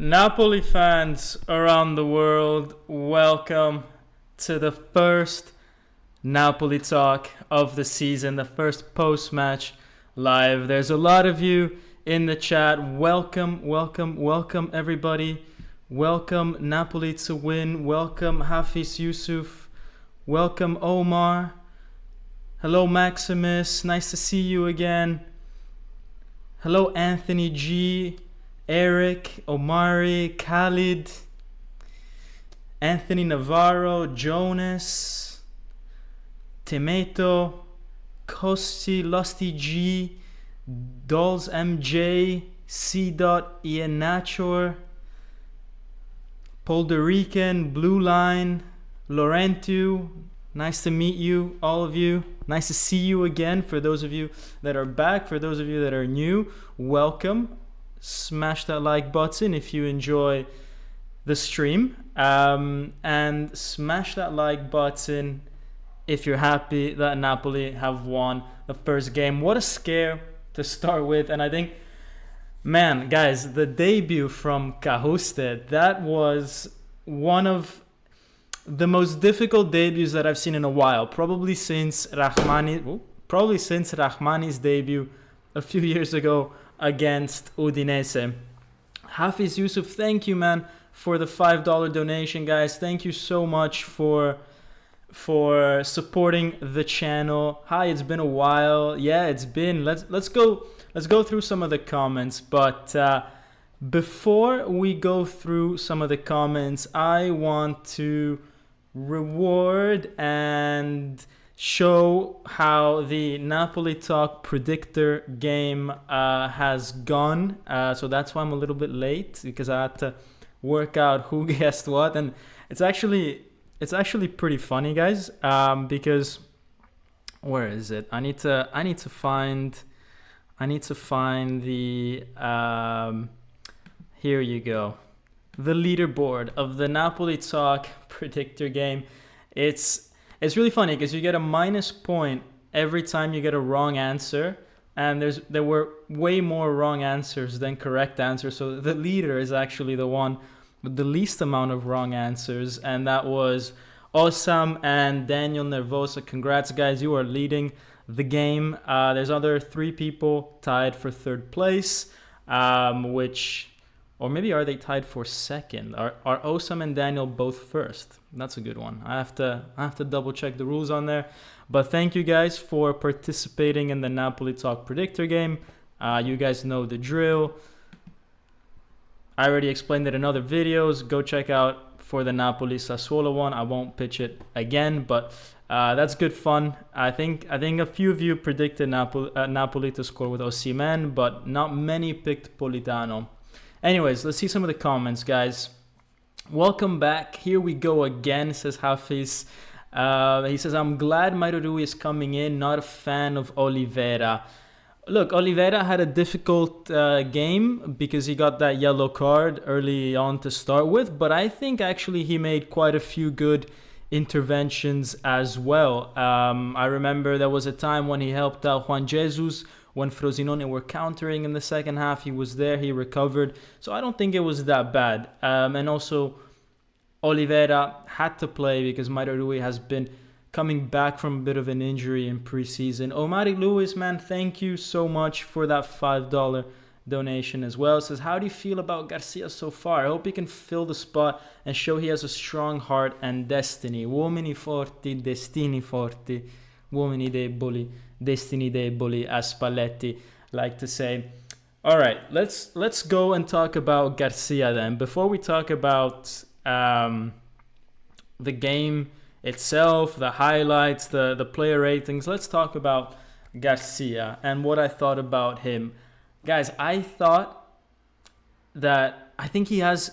Napoli fans around the world, welcome to the first Napoli talk of the season, the first post-match live. There's a lot of you in the chat. Welcome everybody. Welcome Napoli to win. Welcome Hafiz Yusuf. Welcome Omar. Hello Maximus, nice to see you again. Hello Anthony G, Eric, Omari, Khalid, Anthony Navarro, Jonas, Temeto, Kosti, Lusty G, Dolls MJ, C. Ian Nachor, Puerto Rican, Blue Line, Laurentio. Nice to meet you, all of you. Nice to see you again. For those of you that are back, for those of you that are new, welcome. Smash that like button if you enjoy the stream. And smash that like button if you're happy that Napoli have won the first game. What a scare to start with. And I think, man, guys, the debut from Cajuste, that was one of the most difficult debuts that I've seen in a while, probably since Rahmani's debut a few years ago against Udinese. Hafiz Yusuf, thank you, man, for the $5 donation, guys. Thank you so much for supporting the channel. Hi, it's been a while. Yeah, it's been. Let's go through some of the comments, but before we go through some of the comments, I want to reward and show how the Napoli Talk Predictor game has gone. So that's why I'm a little bit late, because I had to work out who guessed what, and it's actually pretty funny, guys. Because where is it? I need to find the here you go. The leaderboard of the Napoli Talk Predictor game. It's really funny because you get a minus point every time you get a wrong answer, and there were way more wrong answers than correct answers. So the leader is actually the one with the least amount of wrong answers, and that was Osimhen and Daniel Nervosa. Congrats, guys, you are leading the game. There's other 3 people tied for third place, or maybe are they tied for second? Are Osimhen and Daniel both first? That's a good one. I have to double check the rules on there. But thank you guys for participating in the Napoli Talk Predictor game. You guys know the drill. I already explained it in other videos. Go check out for the Napoli Sassuolo one. I won't pitch it again, but that's good fun. I think a few of you predicted Napoli to score with Osimhen, but not many picked Politano. Anyways, let's see some of the comments, guys. Welcome back. Here we go again, says Hafiz. He says, I'm glad Mairou is coming in, not a fan of Oliveira. Look, Oliveira had a difficult game because he got that yellow card early on to start with, but I think actually he made quite a few good interventions as well. I remember there was a time when he helped out Juan Jesus when Frosinone were countering in the second half. He was there, he recovered. So I don't think it was that bad. And also, Oliveira had to play because Mairou has been coming back from a bit of an injury in preseason. Omari Lewis, man, thank you so much for that $5 donation as well. It says, how do you feel about Garcia so far? I hope he can fill the spot and show he has a strong heart and destiny. Uomini forti, destini forti. Uomini deboli, destini deboli, as Spalletti like to say. All right, let's go and talk about Garcia then. Before we talk about the game itself, the highlights, the player ratings, let's talk about Garcia and what I thought about him. Guys, I think he has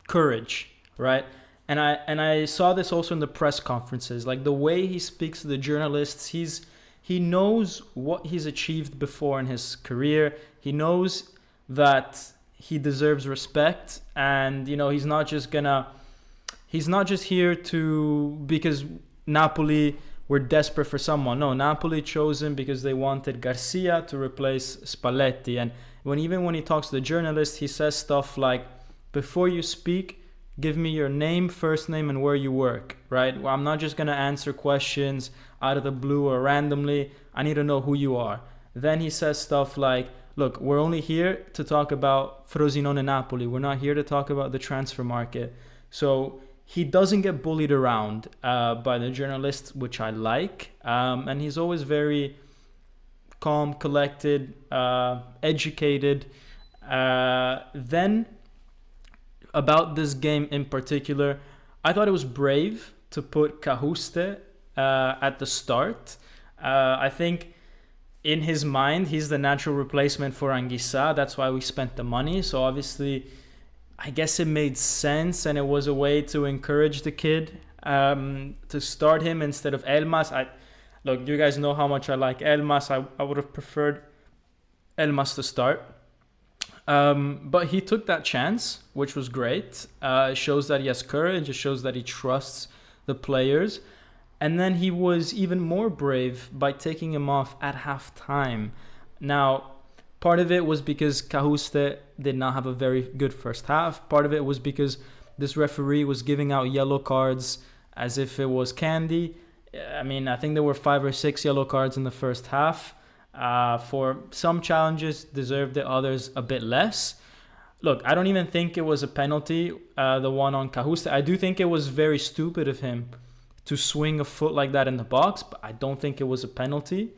courage, right? And I saw this also in the press conferences, like the way he speaks to the journalists. He knows what he's achieved before in his career. He knows that he deserves respect, and he's not just here because Napoli were desperate for someone. No, Napoli chose him because they wanted Garcia to replace Spalletti. And when he talks to the journalists, he says stuff like, before you speak, give me your name, first name, and where you work, right? Well, I'm not just going to answer questions out of the blue or randomly. I need to know who you are. Then he says stuff like, look, we're only here to talk about Frosinone and Napoli. We're not here to talk about the transfer market. So he doesn't get bullied around by the journalists, which I like. And he's always very calm, collected, educated. Then about this game in particular, I thought it was brave to put Cajuste at the start. I think in his mind, he's the natural replacement for Anguissa. That's why we spent the money. So obviously, I guess it made sense, and it was a way to encourage the kid to start him instead of Elmas. Look, you guys know how much I like Elmas. I would have preferred Elmas to start. But he took that chance, which was great. It shows that he has courage. It shows that he trusts the players. And then he was even more brave by taking him off at halftime. Now, part of it was because Cajuste did not have a very good first half. Part of it was because this referee was giving out yellow cards as if it was candy. I mean, I think there were 5 or 6 yellow cards in the first half. For some challenges deserved it, others a bit less. Look, I don't even think it was a penalty, the one on Cajuste. I do think it was very stupid of him to swing a foot like that in the box, but I don't think it was a penalty.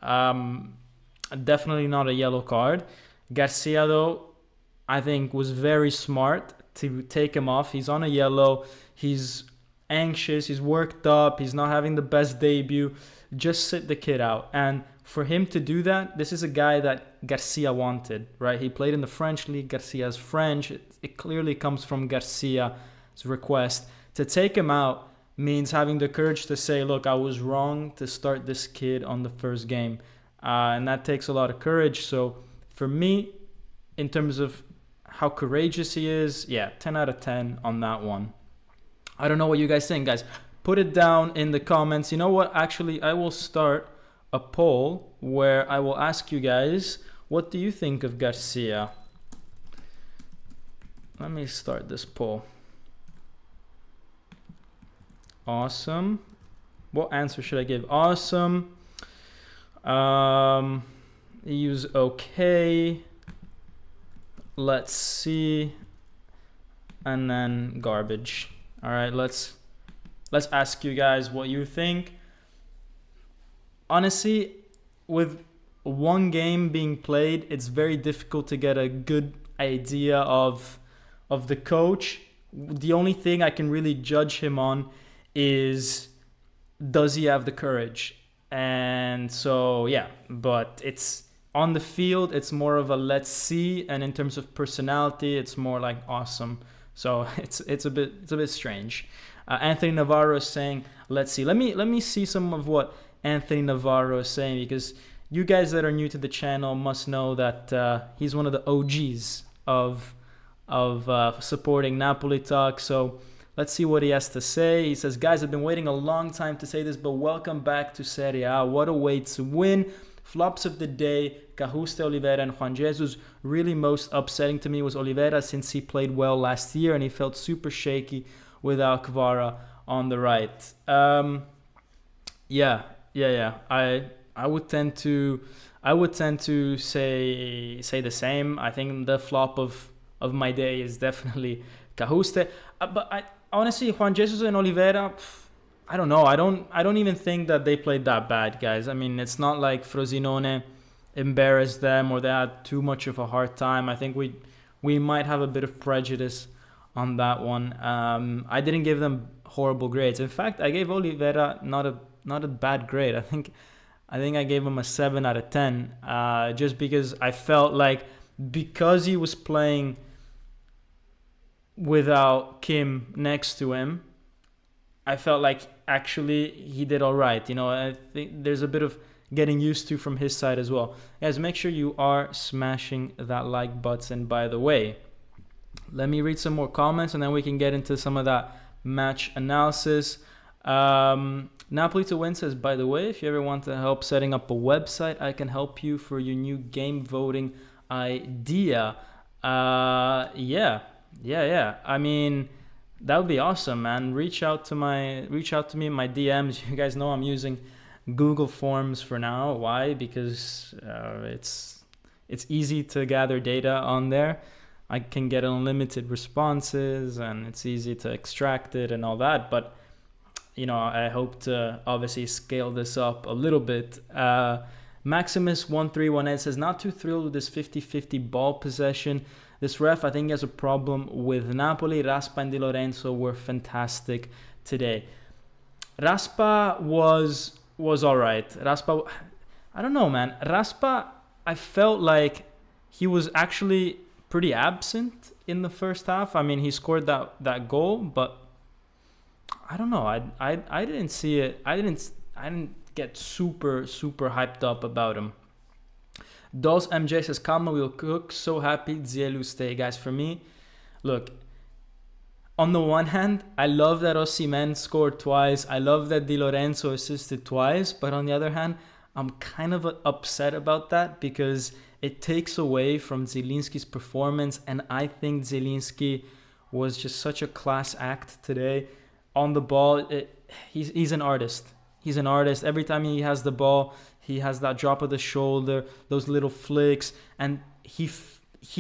Definitely not a yellow card. Garcia, though, I think was very smart to take him off. He's on a yellow. He's anxious. He's worked up. He's not having the best debut. Just sit the kid out. And for him to do that, this is a guy that Garcia wanted, right? He played in the French league. Garcia's French. It clearly comes from Garcia's request. To take him out means having the courage to say, look, I was wrong to start this kid on the first game. And that takes a lot of courage. So for me, in terms of how courageous he is, 10 out of 10 on that one. I don't know what you guys think, guys. Put it down in the comments. You know what? Actually, I will start a poll where I will ask you guys, what do you think of Garcia? Let me start this poll. Awesome. What answer should I give? Awesome. Use okay. Let's see. And then garbage. All right, let's ask you guys what you think. Honestly, with one game being played, it's very difficult to get a good idea of the coach. The only thing I can really judge him on is, does he have the courage? And so, but it's on the field, it's more of a let's see, and in terms of personality, it's more like awesome. So it's a bit strange. Anthony Navarro is saying, let's see. Let me see some of what Anthony Navarro is saying, because you guys that are new to the channel must know that he's one of the OGs of supporting Napoli Talk. So let's see what he has to say. He says, guys, I've been waiting a long time to say this, but welcome back to Serie A. What a way to win. Flops of the day, Cajuste, Oliveira, and Juan Jesus. Really most upsetting to me was Oliveira, since he played well last year and he felt super shaky without Kvara on the right. I would tend to say the same. I think the flop of my day is definitely Cajuste. But honestly, Juan Jesus and Oliveira, I don't know. I don't even think that they played that bad, guys. I mean, it's not like Frosinone embarrassed them or they had too much of a hard time. I think we might have a bit of prejudice on that one. I didn't give them horrible grades. In fact, I gave Oliveira not a bad grade. I think I gave him a 7 out of 10, just because I felt like, because he was playing without Kim next to him, I felt like actually he did all right. You know, I think there's a bit of getting used to from his side as well. Guys, make sure you are smashing that like button. By the way, let me read some more comments and then we can get into some of that match analysis. Napoli to win says, by the way, if you ever want to help setting up a website, I can help you for your new game voting idea. Yeah. I mean, that would be awesome, man. Reach out to me in my DMs. You guys know I'm using Google Forms for now. Why? Because it's easy to gather data on there. I can get unlimited responses, and it's easy to extract it and all that. But I hope to obviously scale this up a little bit. Maximus1318 says, not too thrilled with this 50-50 ball possession. This ref, I think, has a problem with Napoli. Raspa and Di Lorenzo were fantastic today. Raspa was all right. Raspa, I don't know, man. Raspa, I felt like he was actually pretty absent in the first half. I mean, he scored that goal, but I don't know. I didn't see it. I didn't get super hyped up about him. Dos MJ says, Calma will cook. So happy Zielu stay. Guys, for me, look, on the one hand, I love that Osimhen scored twice. I love that Di Lorenzo assisted twice. But on the other hand, I'm kind of upset about that because it takes away from Zielinski's performance. And I think Zielinski was just such a class act today. On the ball, he's an artist. He's an artist. Every time he has the ball, he has that drop of the shoulder, those little flicks, and he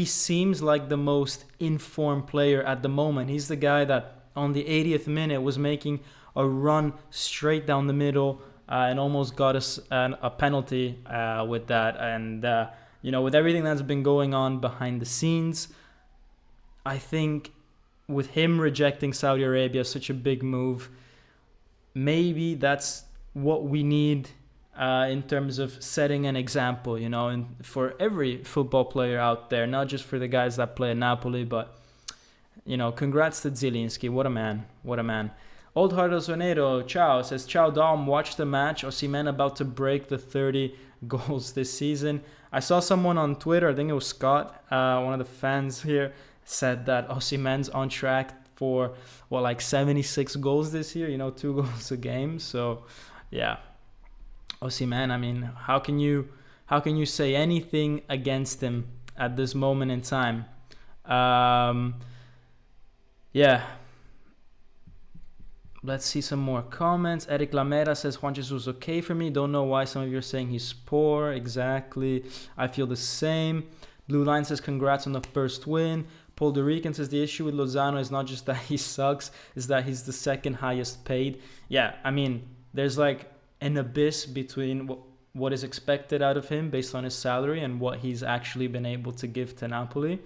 seems like the most informed player at the moment. He's the guy that on the 80th minute was making a run straight down the middle and almost got us a penalty with that. And with everything that's been going on behind the scenes, I think with him rejecting Saudi Arabia, such a big move, maybe that's what we need in terms of setting an example, and for every football player out there, not just for the guys that play at Napoli, but, congrats to Zielinski. What a man. Old Heart Sonero, ciao, says, ciao Dom, watch the match. Osimhen about to break the 30 goals this season. I saw someone on Twitter, I think it was Scott, one of the fans here, said that Osimhen's on track for 76 goals this year, 2 goals a game. So yeah, Osimhen, I mean, how can you say anything against him at this moment in time? Yeah, let's see some more comments. Eric Lamera says, Juan Jesus okay for me. Don't know why some of you are saying he's poor. Exactly, I feel the same. Blue Line says, congrats on the first win. Paul Dorican says, the issue with Lozano is not just that he sucks, is that he's the second highest paid. Yeah, I mean, there's like an abyss between what is expected out of him based on his salary and what he's actually been able to give to Napoli.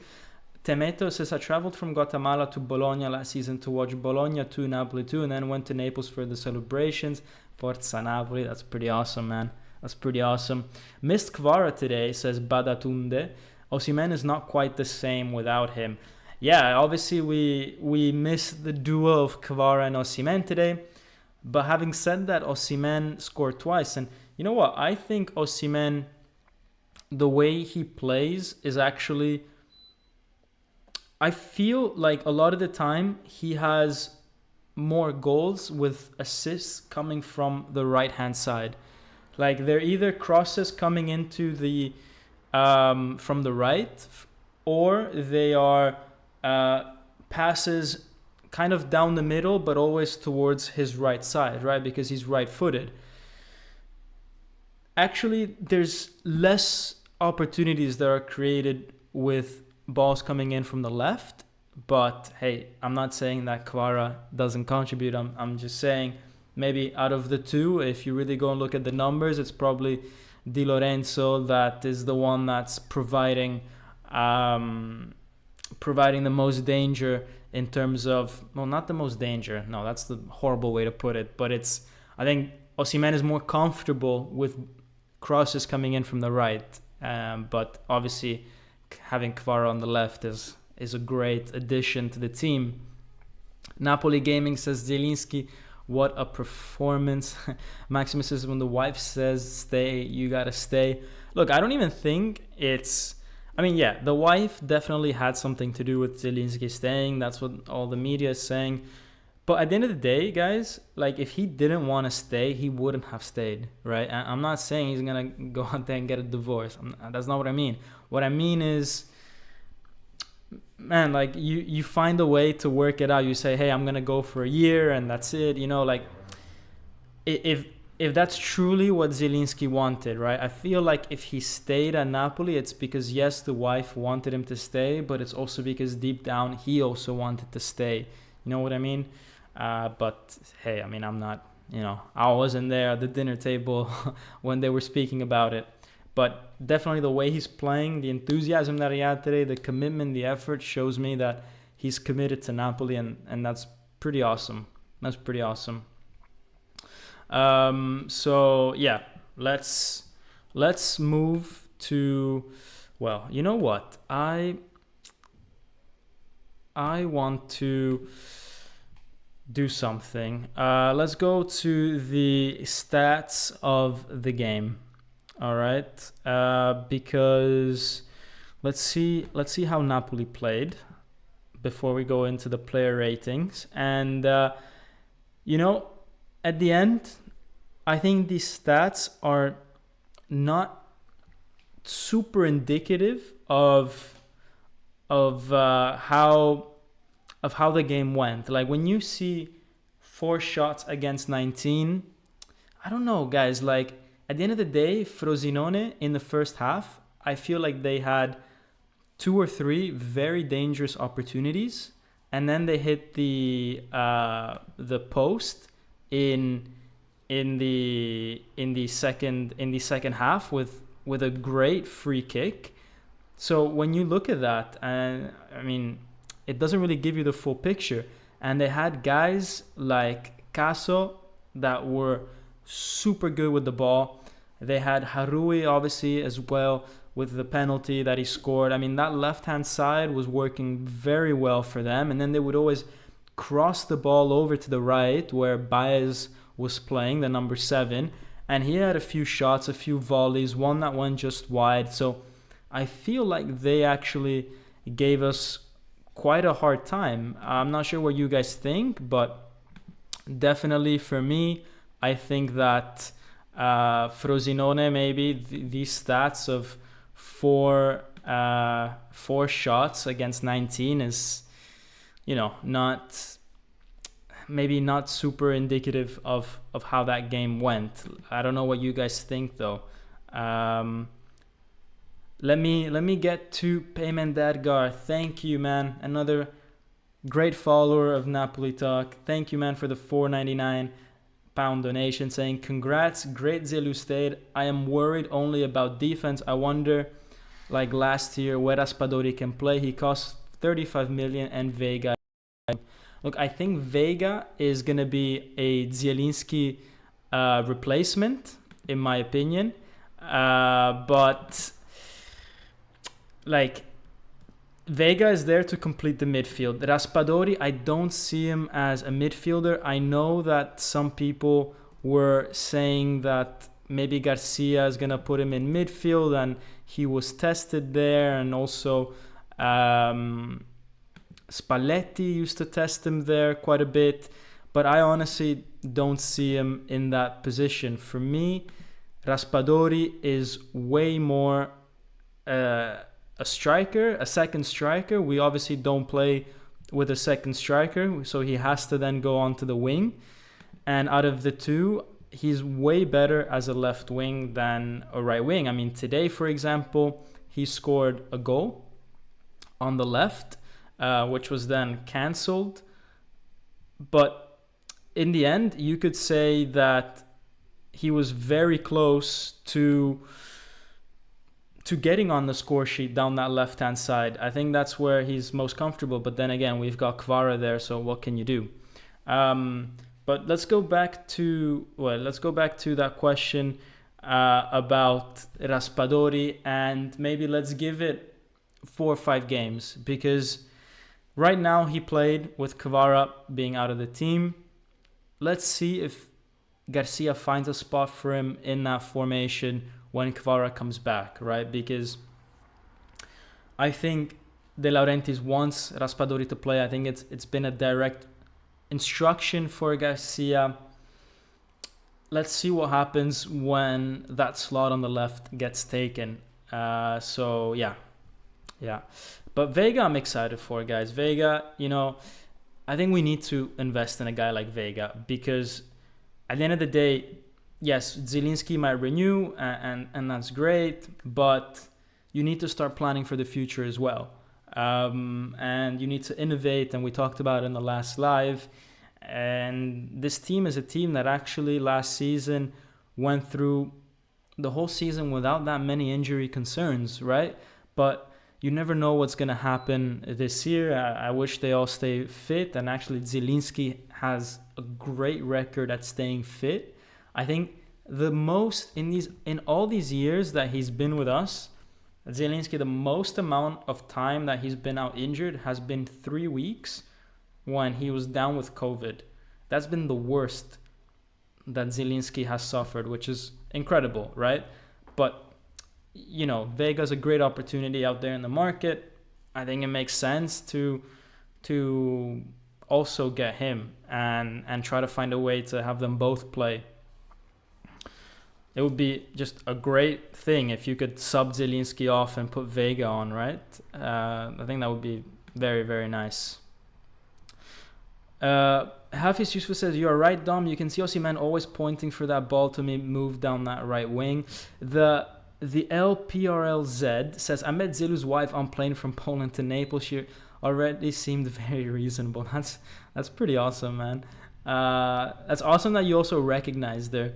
Temeto says, I traveled from Guatemala to Bologna last season to watch Bologna 2, Napoli 2, and then went to Naples for the celebrations. Forza Napoli. That's pretty awesome, man. That's pretty awesome. Missed Kvara today, says Badatunde. Osimhen is not quite the same without him. Yeah, obviously we missed the duo of Kvara and Osimhen today. But having said that, Osimhen scored twice. And you know what? I think Osimhen, the way he plays is actually... I feel like a lot of the time he has more goals with assists coming from the right-hand side. Like they're either crosses coming into the... from the right, or they are passes kind of down the middle, but always towards his right side, right? Because he's right-footed. Actually, there's less opportunities that are created with balls coming in from the left. But hey, I'm not saying that Kvara doesn't contribute. I'm just saying maybe out of the two, if you really go and look at the numbers, it's probably Di Lorenzo that is the one that's providing the most danger in terms of, well, not the most danger. No, that's the horrible way to put it. But I think Osimhen is more comfortable with crosses coming in from the right. But obviously having Kvara on the left is a great addition to the team. Napoli Gaming says, Zielinski, what a performance. Maximus says, when the wife says stay, you gotta stay. Look, I don't even think it's... I mean, yeah, the wife definitely had something to do with Zielinski staying. That's what all the media is saying. But at the end of the day, guys, like if he didn't want to stay, he wouldn't have stayed, right? I'm not saying he's going to go out there and get a divorce. That's not what I mean. What I mean is man, like you find a way to work it out. You say, hey, I'm gonna go for a year and that's it. You know, like if that's truly what Zielinski wanted, right? I feel like if he stayed at Napoli, it's because yes, the wife wanted him to stay, but it's also because deep down he also wanted to stay. You know what I mean? But hey, I mean, I'm not, you know, I wasn't there at the dinner table when they were speaking about it. But definitely the way he's playing, the enthusiasm that he had today, the commitment, the effort shows me that he's committed to Napoli, and that's pretty awesome. That's pretty awesome. So yeah, let's move to, well, you know what? I want to do something. Let's go to the stats of the game. All right, because let's see how Napoli played before we go into the player ratings. And you know, at the end, I think these stats are not super indicative of how the game went. Like when you see 4 shots against 19, I don't know, guys. Like at the end of the day, Frosinone in the first half, I feel like they had 2 or 3 very dangerous opportunities, and then they hit the post in the second half with a great free kick. So when you look at that, and I mean, it doesn't really give you the full picture. And they had guys like Caso that were super good with the ball. They had Harui obviously as well with the penalty that he scored. I mean, that left-hand side was working very well for them. And then they would always cross the ball over to the right where Baez was playing, the number 7. And he had a few shots, a few volleys, one that went just wide. So I feel like they actually gave us quite a hard time. I'm not sure what you guys think, but definitely for me, I think that Frosinone, maybe these stats of 4 shots against 19 is, you know, not super indicative of how that game went. I don't know what you guys think though. Let me get to Payment Dadgar. Thank you, man. Another great follower of Napoli Talk. Thank you, man, for the £4.99 donation, saying congrats, great Zelu stayed. I am worried only about defense. I wonder, like last year, where Raspadori can play. He costs 35 million and Vega. Look, I think Vega is gonna be a Zielinski replacement, in my opinion. But like Vega is there to complete the midfield. Raspadori, I don't see him as a midfielder. I know that some people were saying that maybe Garcia is going to put him in midfield, and he was tested there, and also Spalletti used to test him there quite a bit, but I honestly don't see him in that position. For me, Raspadori is way more a striker, a second striker. We obviously don't play with a second striker, so he has to then go onto the wing. And out of the two, he's way better as a left wing than a right wing. I mean, today, for example, he scored a goal on the left, which was then cancelled. But in the end, you could say that he was very close to getting on the score sheet down that left-hand side. I think that's where he's most comfortable. But then again, we've got Kvara there, so what can you do? But let's go back to that question about Raspadori, and maybe let's give it 4 or 5 games, because right now he played with Kvara being out of the team. Let's see if Garcia finds a spot for him in that formation when Kvara comes back, right? Because I think De Laurentiis wants Raspadori to play. I think it's been a direct instruction for Garcia. Let's see what happens when that slot on the left gets taken. So yeah. But Vega, I'm excited for, guys. Vega, I think we need to invest in a guy like Vega because at the end of the day, yes, Zielinski might renew and that's great, but you need to start planning for the future as well. And you need to innovate, and we talked about it in the last live. And this team is a team that actually last season went through the whole season without that many injury concerns, right? But you never know what's going to happen this year. I wish they all stay fit. And actually, Zielinski has a great record at staying fit. I think the most in all these years that he's been with us, Zielinski, the most amount of time that he's been out injured has been 3 weeks when he was down with COVID. That's been the worst that Zielinski has suffered, which is incredible, right? But Vega's a great opportunity out there in the market. I think it makes sense to also get him and try to find a way to have them both play. It would be just a great thing if you could sub Zielinski off and put Vega on, right? I think that would be very, very nice. Hafiz Yusuf says, "You are right, Dom. You can see Osimhen always pointing for that ball to me move down that right wing." The LPRLZ says, "I met Zilu's wife on plane from Poland to Naples. She already seemed very reasonable." That's pretty awesome, man. That's awesome that you also recognized her.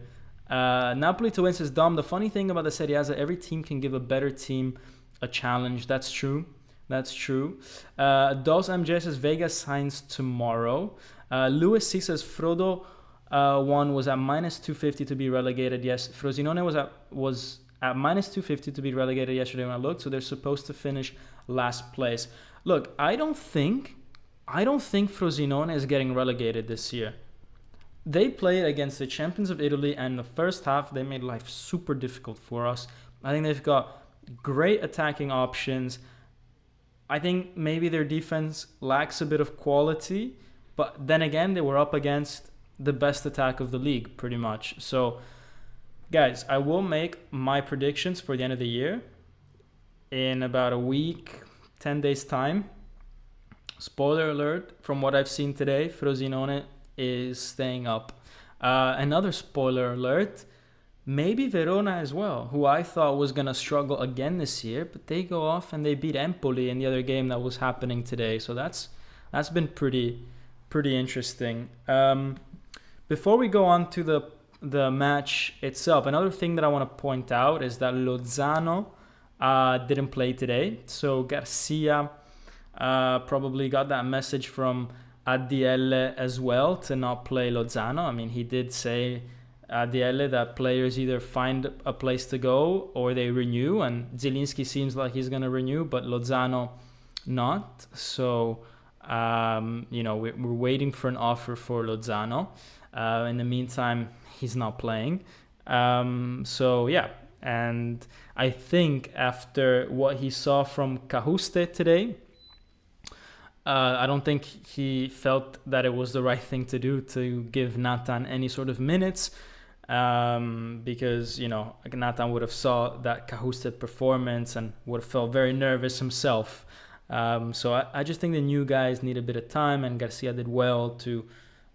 Napoli to win says, "Dom, the funny thing about the Serie A is that every team can give a better team a challenge." That's true. Dos MJ says, "Vega signs tomorrow." Lewis C says, "Frodo one was at minus 250 to be relegated." Yes, Frosinone was at minus 250 to be relegated yesterday when I looked, so they're supposed to finish last place. Look, I don't think Frosinone is getting relegated this year. They played against the champions of Italy, and in the first half, they made life super difficult for us. I think they've got great attacking options. I think maybe their defense lacks a bit of quality, but then again, they were up against the best attack of the league, pretty much. So, guys, I will make my predictions for the end of the year in about a week, 10 days' time. Spoiler alert, from what I've seen today, Frosinone is staying up. Another spoiler alert, maybe Verona as well, who I thought was going to struggle again this year, but they go off and they beat Empoli in the other game that was happening today. So that's been pretty interesting. Before we go on to the match itself, another thing that I want to point out is that Lozano didn't play today. So Garcia probably got that message from ADL as well to not play Lozano. I mean, he did say, ADL, that players either find a place to go or they renew, and Zielinski seems like he's going to renew, but Lozano not. So, we're waiting for an offer for Lozano. In the meantime, he's not playing. So, yeah. And I think after what he saw from Cajuste today, I don't think he felt that it was the right thing to do to give Nathan any sort of minutes, because, Nathan would have saw that Cajuste performance and would have felt very nervous himself. So I just think the new guys need a bit of time, and Garcia did well to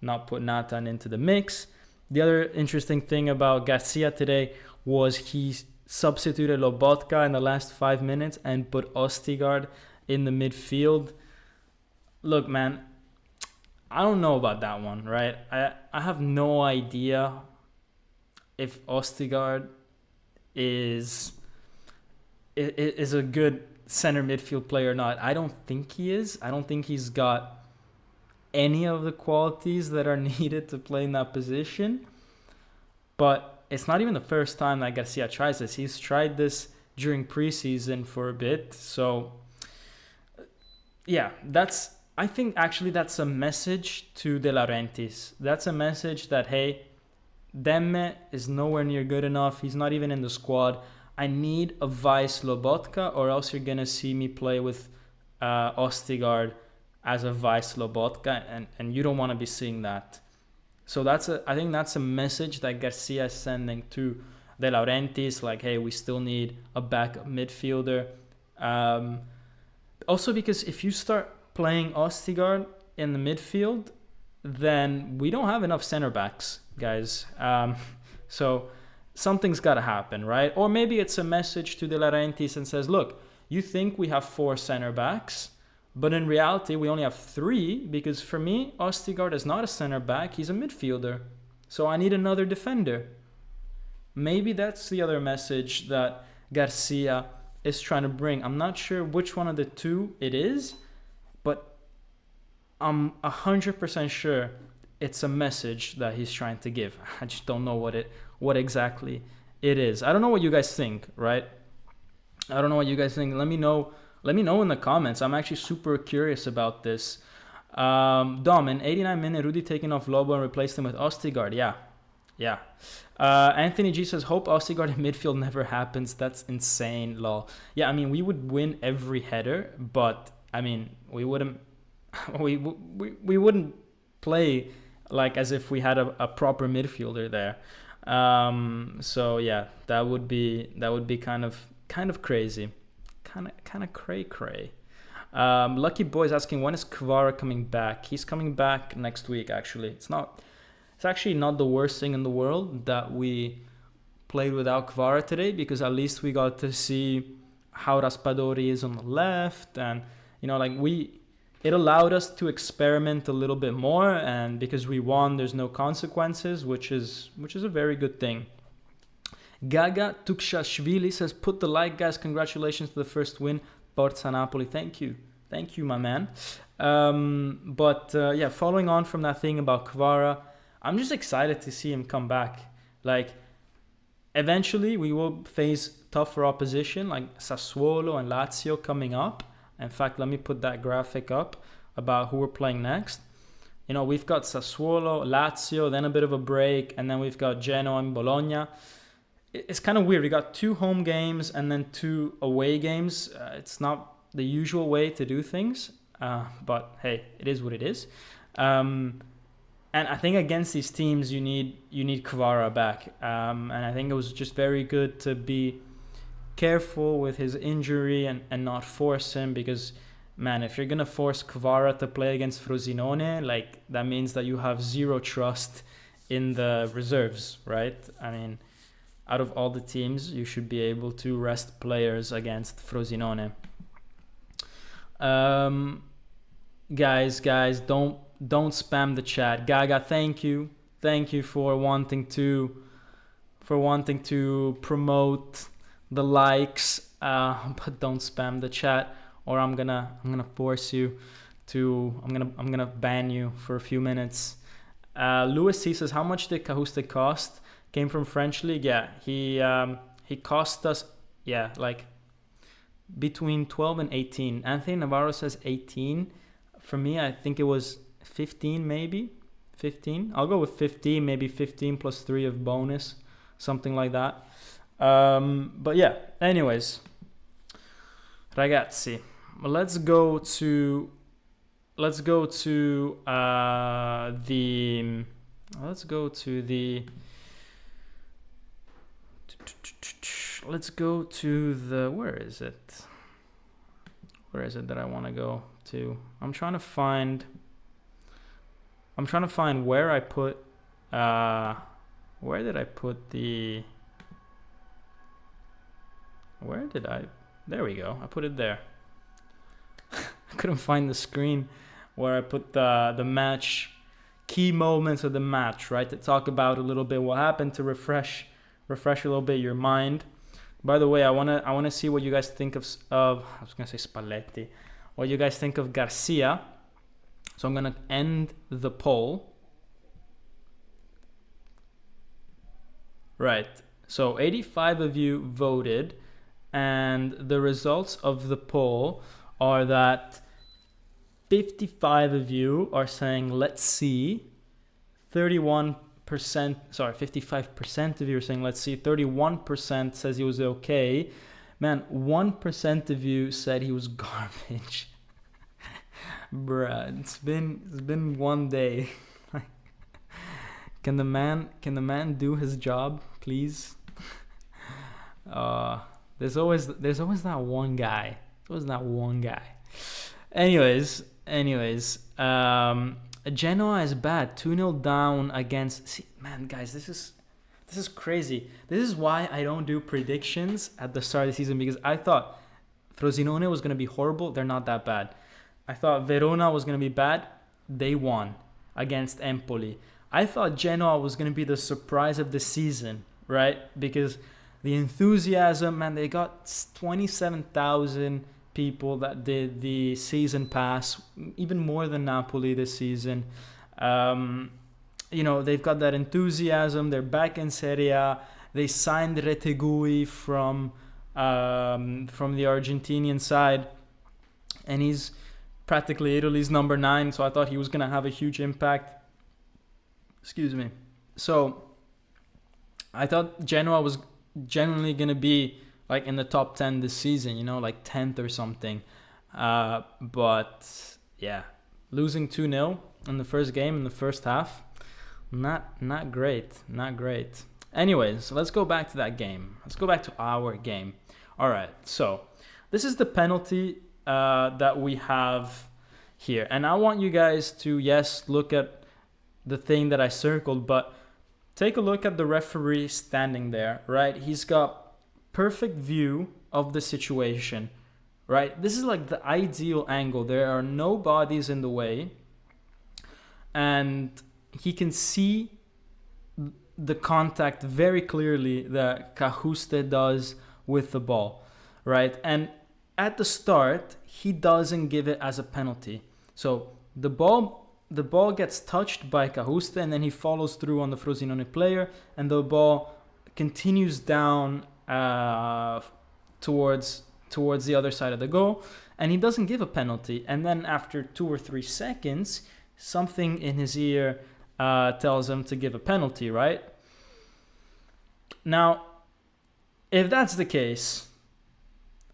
not put Nathan into the mix. The other interesting thing about Garcia today was he substituted Lobotka in the last 5 minutes and put Ostigard in the midfield. Look, man, I don't know about that one, right? I have no idea if Ostigard is a good center midfield player or not. I don't think he is. I don't think he's got any of the qualities that are needed to play in that position. But it's not even the first time that Garcia tries this. He's tried this during preseason for a bit. So, yeah, I think actually that's a message to De Laurentiis. That's a message that, hey, Demme is nowhere near good enough. He's not even in the squad. I need a vice Lobotka, or else you're going to see me play with Ostigard as a vice Lobotka, and you don't want to be seeing that. So I think that's a message that Garcia is sending to De Laurentiis, like, hey, we still need a backup midfielder. Also because if you start playing Ostigard in the midfield, then we don't have enough center backs, guys. So something's got to happen, right? Or maybe it's a message to De Laurentiis and says, look, you think we have 4 center backs, but in reality, we only have 3, because for me, Ostigard is not a center back, he's a midfielder. So I need another defender. Maybe that's the other message that Garcia is trying to bring. I'm not sure which one of the two it is, but I'm 100% sure it's a message that he's trying to give. I just don't know what exactly it is. I don't know what you guys think, right? I don't know what you guys think. Let me know in the comments. I'm actually super curious about this. Dom, in 89 minute, Rudy taking off Lobo and replaced him with Ostigard. Yeah. Anthony G says, hope Ostigard in midfield never happens. That's insane, lol. Yeah, I mean, we would win every header, but I mean, we wouldn't we wouldn't play like as if we had a proper midfielder there. So yeah, that would be kind of crazy, kind of cray. Lucky Boy's asking, when is Kvara coming back? He's coming back next week, actually. It's actually not the worst thing in the world that we played without Kvara today, because at least we got to see how Raspadori is on the left, and it allowed us to experiment a little bit more, and because we won, there's no consequences, which is a very good thing. Gaga Tukshashvili says, put the like, guys. Congratulations to the first win. Forza Napoli. Thank you, my man. Yeah, following on from that thing about Kvara, I'm just excited to see him come back. Like, eventually we will face tougher opposition like Sassuolo and Lazio coming up. In fact, let me put that graphic up about who we're playing next. We've got Sassuolo, Lazio, then a bit of a break, and then we've got Genoa and Bologna. It's kind of weird. We got 2 home games and then 2 away games. It's not the usual way to do things, but hey, it is what it is. And I think against these teams, you need Kvara back. And I think it was just very good to be careful with his injury and not force him, because, man, if you're going to force Kvara to play against Frosinone, like, that means that you have zero trust in the reserves, right? I mean, out of all the teams, you should be able to rest players against Frosinone. Guys, don't spam the chat. Gaga, thank you for wanting to promote the likes, but don't spam the chat, or I'm gonna force you to. I'm gonna ban you for a few minutes. Louis C says, how much did Cajuste cost? Came from French League. Yeah, he cost us, like between 12 and 18. Anthony Navarro says 18. For me, I think it was 15, maybe 15. I'll go with 15, maybe 15 plus 3 of bonus, something like that. But yeah, anyways, ragazzi, let's go to the where is it that I want to go to? I'm trying to find where I put where did I put the there we go, I put it there. I couldn't find the screen where I put the match key moments of the match, right, to talk about a little bit what happened, to refresh a little bit your mind. By the way, I wanna see what you guys think of I was gonna say Spalletti, what you guys think of Garcia. So I'm gonna end the poll. Right. So 85 of you voted, and the results of the poll are that 55 of you are saying let's see. 55% of you are saying let's see. 31% says he was okay. Man, 1% of you said he was garbage. Bruh, it's been one day. Can the man do his job, please? There's always that one guy. Anyways, Genoa is bad. 2-0 down against. See, man, guys, this is crazy. This is why I don't do predictions at the start of the season, because I thought Frosinone was going to be horrible. They're not that bad. I thought Verona was going to be bad. They won against Empoli. I thought Genoa was going to be the surprise of the season, right? Because the enthusiasm, man, they got 27,000 people that did the season pass, even more than Napoli this season. They've got that enthusiasm. They're back in Serie A. They signed Retegui from the Argentinian side, and he's practically Italy's number 9. So I thought he was gonna have a huge impact. Excuse me. So I thought Genoa was genuinely gonna be like in the top 10 this season, like 10th or something. But yeah, losing 2-0 in the first game in the first half, not great. Anyways, let's go back to that game. Let's go back to our game. All right, so this is the penalty that we have here. And I want you guys to, yes, look at the thing that I circled, but take a look at the referee standing there, right? He's got perfect view of the situation, right? This is like the ideal angle. There are no bodies in the way, and he can see the contact very clearly that Cajuste does with the ball, right? And at the start, he doesn't give it as a penalty. So the ball gets touched by Cajuste, and then he follows through on the Frosinone player, and the ball continues down towards the other side of the goal, and he doesn't give a penalty. And then after 2 or 3 seconds, something in his ear tells him to give a penalty, right? Now, if that's the case,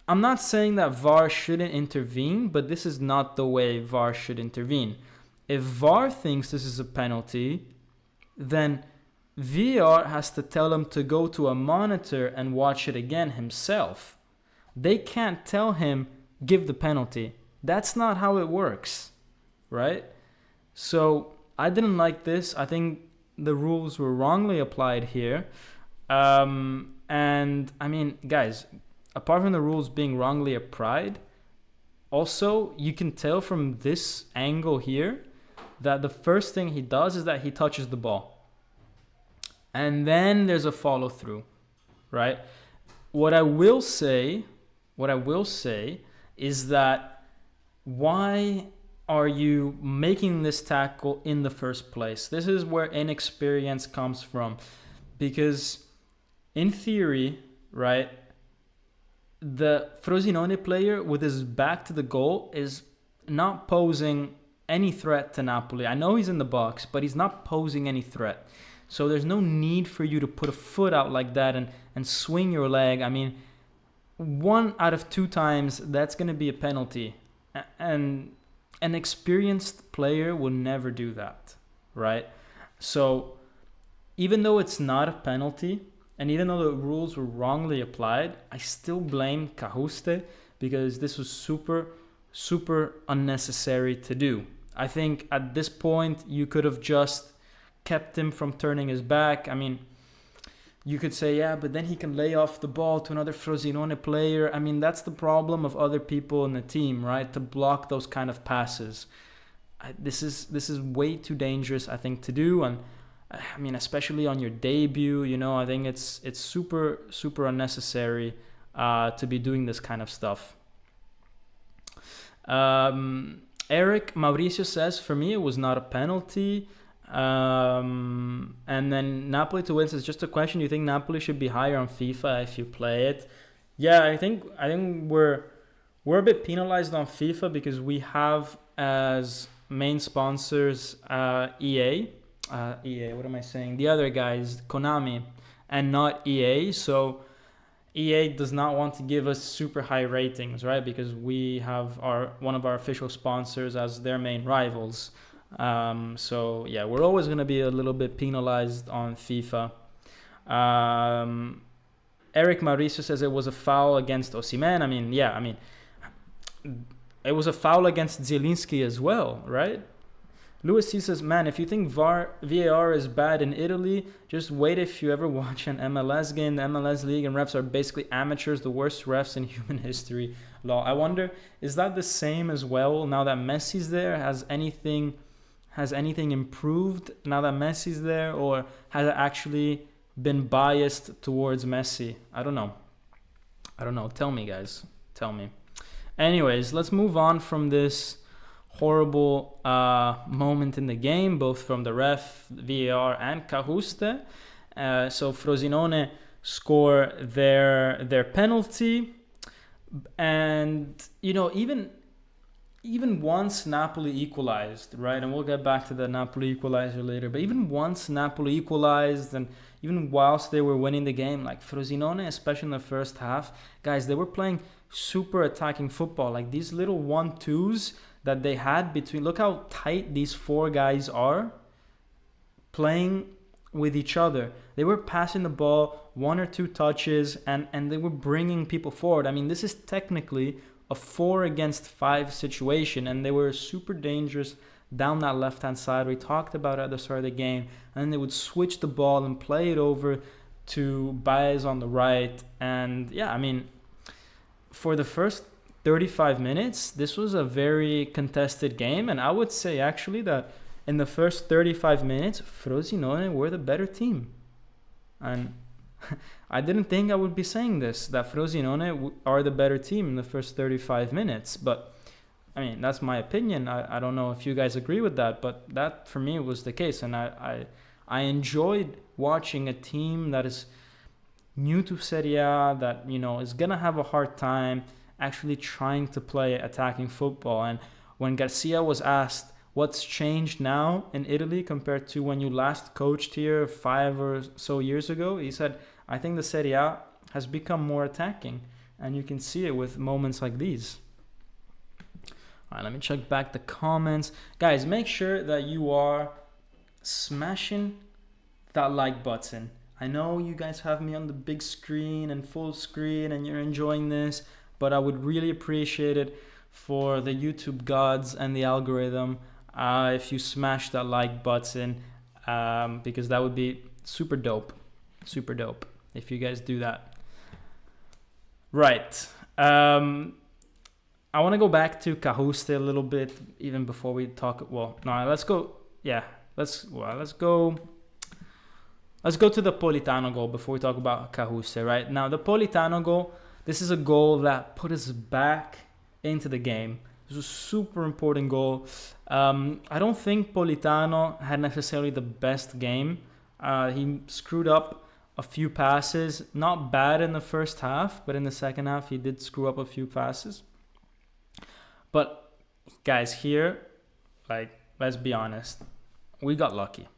I'm not saying that VAR shouldn't intervene, but this is not the way VAR should intervene. If VAR thinks this is a penalty, then VAR has to tell him to go to a monitor and watch it again himself. They can't tell him, give the penalty. That's not how it works, right? So I didn't like this. I think the rules were wrongly applied here. And I mean, guys, apart from the rules being wrongly applied, also you can tell from this angle here that the first thing he does is that he touches the ball. And then there's a follow through, right? What I will say is that why are you making this tackle in the first place? This is where inexperience comes from. Because in theory, right, the Frosinone player with his back to the goal is not posing any threat to Napoli. I know he's in the box, but he's not posing any threat. So there's no need for you to put a foot out like that and swing your leg. I mean, 1 out of 2 times, that's going to be a penalty. And an experienced player will never do that, right? So even though it's not a penalty, and even though the rules were wrongly applied, I still blame Cajuste, because this was super, super unnecessary to do. I think at this point, you could have just kept him from turning his back. I mean, you could say, yeah, but then he can lay off the ball to another Frosinone player. I mean, that's the problem of other people in the team, right? To block those kind of passes. This is way too dangerous, I think, to do. And I mean, especially on your debut, I think it's super, super unnecessary to be doing this kind of stuff. Eric Mauricio says, for me, it was not a penalty. And then Napoli to win says, just a question, do you think Napoli should be higher on FIFA if you play it? Yeah, I think we're a bit penalized on FIFA because we have as main sponsors EA, what am I saying? The other guys, Konami, and not EA. So EA does not want to give us super high ratings, right? Because we have one of our official sponsors as their main rivals. So yeah, we're always going to be a little bit penalized on FIFA. Eric Mauricio says it was a foul against Osimhen. I mean, it was a foul against Zielinski as well, right? Lewis C says, man, if you think VAR is bad in Italy, just wait if you ever watch an MLS game. The MLS league and refs are basically amateurs, the worst refs in human history. Law. I wonder, is that the same as well now that Messi's there? Has anything improved now that Messi's there, or has it actually been biased towards Messi? I don't know. Tell me, guys. Tell me. Anyways, let's move on from this horrible moment in the game, both from the ref, VAR, and Cajuste. So Frosinone score their penalty, and even once Napoli equalized, right? And we'll get back to the Napoli equalizer later. But even once Napoli equalized, and even whilst they were winning the game, like Frosinone, especially in the first half, guys, they were playing super attacking football. Like these little 1-2s that they had between, look how tight these four guys are playing with each other. They were passing the ball 1 or 2 touches, and they were bringing people forward. I mean, this is technically a 4 against 5 situation, and they were super dangerous down that left-hand side. We talked about it at the start of the game, and then they would switch the ball and play it over to Baez on the right. And yeah, I mean, for the first 35 minutes, this was a very contested game, and I would say actually that in the first 35 minutes, Frosinone were the better team. And I didn't think I would be saying this, that Frosinone are the better team in the first 35 minutes, but I mean, that's my opinion. I don't know if you guys agree with that, but that for me was the case, and I enjoyed watching a team that is new to Serie A, that is gonna have a hard time actually trying to play attacking football. And when Garcia was asked what's changed now in Italy compared to when you last coached here 5 or so years ago, he said, I think the Serie A has become more attacking, and you can see it with moments like these. All right, let me check back the comments. Guys, make sure that you are smashing that like button. I know you guys have me on the big screen and full screen and you're enjoying this, but I would really appreciate it for the YouTube gods and the algorithm if you smash that like button, because that would be super dope if you guys do that. Right. I want to go back to Cajuste a little bit, even before we talk. Well, no, let's go. Yeah, let's go. Let's go to the Politano goal before we talk about Cajuste. Right now, the Politano goal. This is a goal that put us back into the game. This was a super important goal. I don't think Politano had necessarily the best game. He screwed up a few passes. Not bad in the first half, but in the second half, he did screw up a few passes. But guys, here, let's be honest, we got lucky.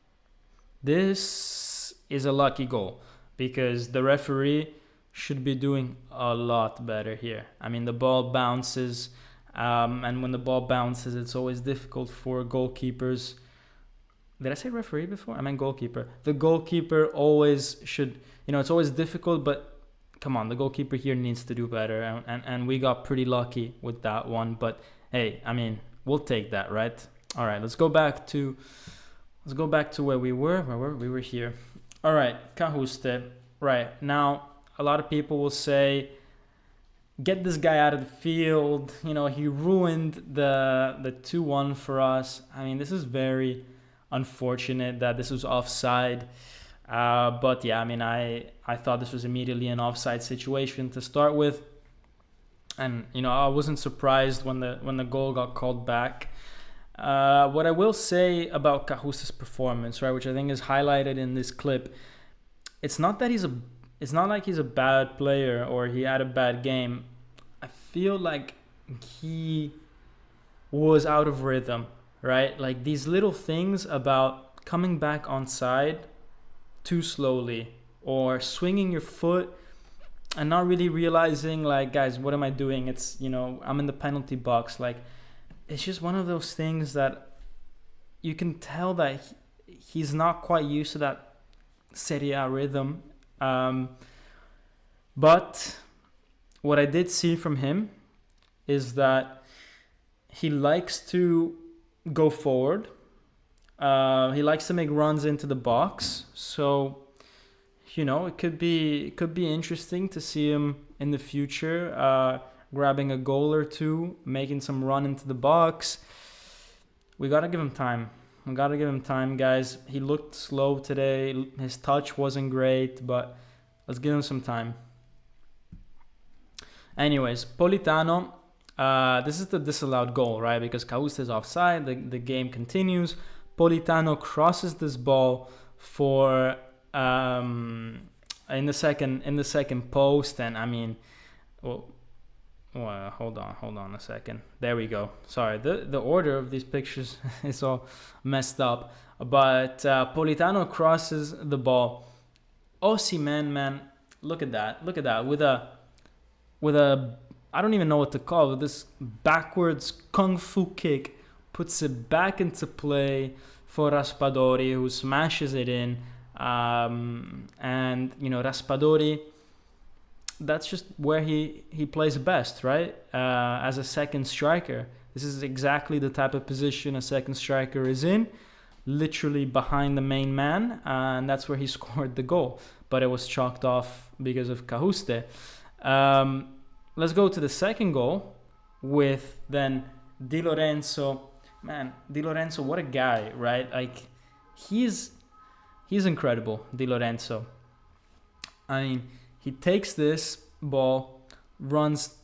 This is a lucky goal because the referee should be doing a lot better here. I mean, the ball bounces, and when the ball bounces, it's always difficult for goalkeepers. Did I say referee before? I meant goalkeeper. The goalkeeper always should, it's always difficult, but come on, the goalkeeper here needs to do better, and we got pretty lucky with that one. But hey, I mean, we'll take that, right? All right, let's go back to where we were. We were here. All right, Cajuste. Right now, a lot of people will say, get this guy out of the field. He ruined the 2-1 for us. I mean, this is very unfortunate that this was offside. But yeah, I mean, I thought this was immediately an offside situation to start with. And, I wasn't surprised when the goal got called back. What I will say about Cajuste's performance, right, which I think is highlighted in this clip, it's not like he's a bad player or he had a bad game. I feel like he was out of rhythm, right? Like these little things about coming back onside too slowly or swinging your foot and not really realizing, like, guys, what am I doing? It's, I'm in the penalty box. Like, it's just one of those things that you can tell that he's not quite used to that Serie A rhythm. But what I did see from him is that he likes to go forward. He likes to make runs into the box. So, it could be interesting to see him in the future, grabbing a goal or two, making some run into the box. We got to give him time. We got to give him time, guys. He looked slow today. His touch wasn't great, but let's give him some time. Anyways, Politano, this is the disallowed goal, right? Because Cahuste is offside. The game continues. Politano crosses this ball for in the second post, and I mean, hold on a second. There we go. Sorry, the order of these pictures is all messed up. But Politano crosses the ball. Osimhen, man, look at that with a I don't even know what to call it. This backwards kung fu kick puts it back into play for Raspadori, who smashes it in. And Raspadori, that's just where he plays best, right? As a second striker. This is exactly the type of position a second striker is in, literally behind the main man, and that's where he scored the goal. But it was chalked off because of Cahuste. Let's go to the second goal with then Di Lorenzo. Man, Di Lorenzo, what a guy, right? Like, he's incredible, Di Lorenzo. I mean, he takes this ball, runs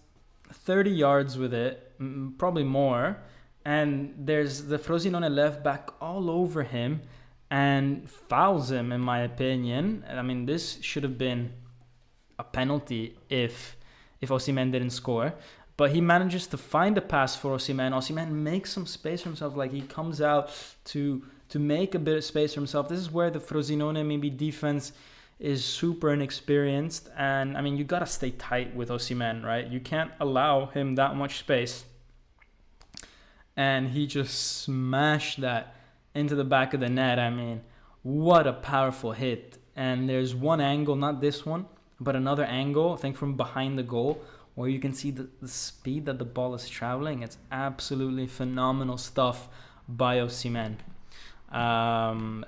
30 yards with it, probably more, and there's the Frosinone left back all over him and fouls him, in my opinion. I mean, this should have been a penalty if Osimhen didn't score. But he manages to find a pass for Osimhen. Osimhen makes some space for himself. Like, he comes out to make a bit of space for himself. This is where the Frosinone maybe defense is super inexperienced. And, I mean, you got to stay tight with Osimhen, right? You can't allow him that much space. And he just smashed that into the back of the net. I mean, what a powerful hit. And there's one angle, not this one, but another angle, I think from behind the goal, where you can see the speed that the ball is traveling. It's absolutely phenomenal stuff by Osimhen.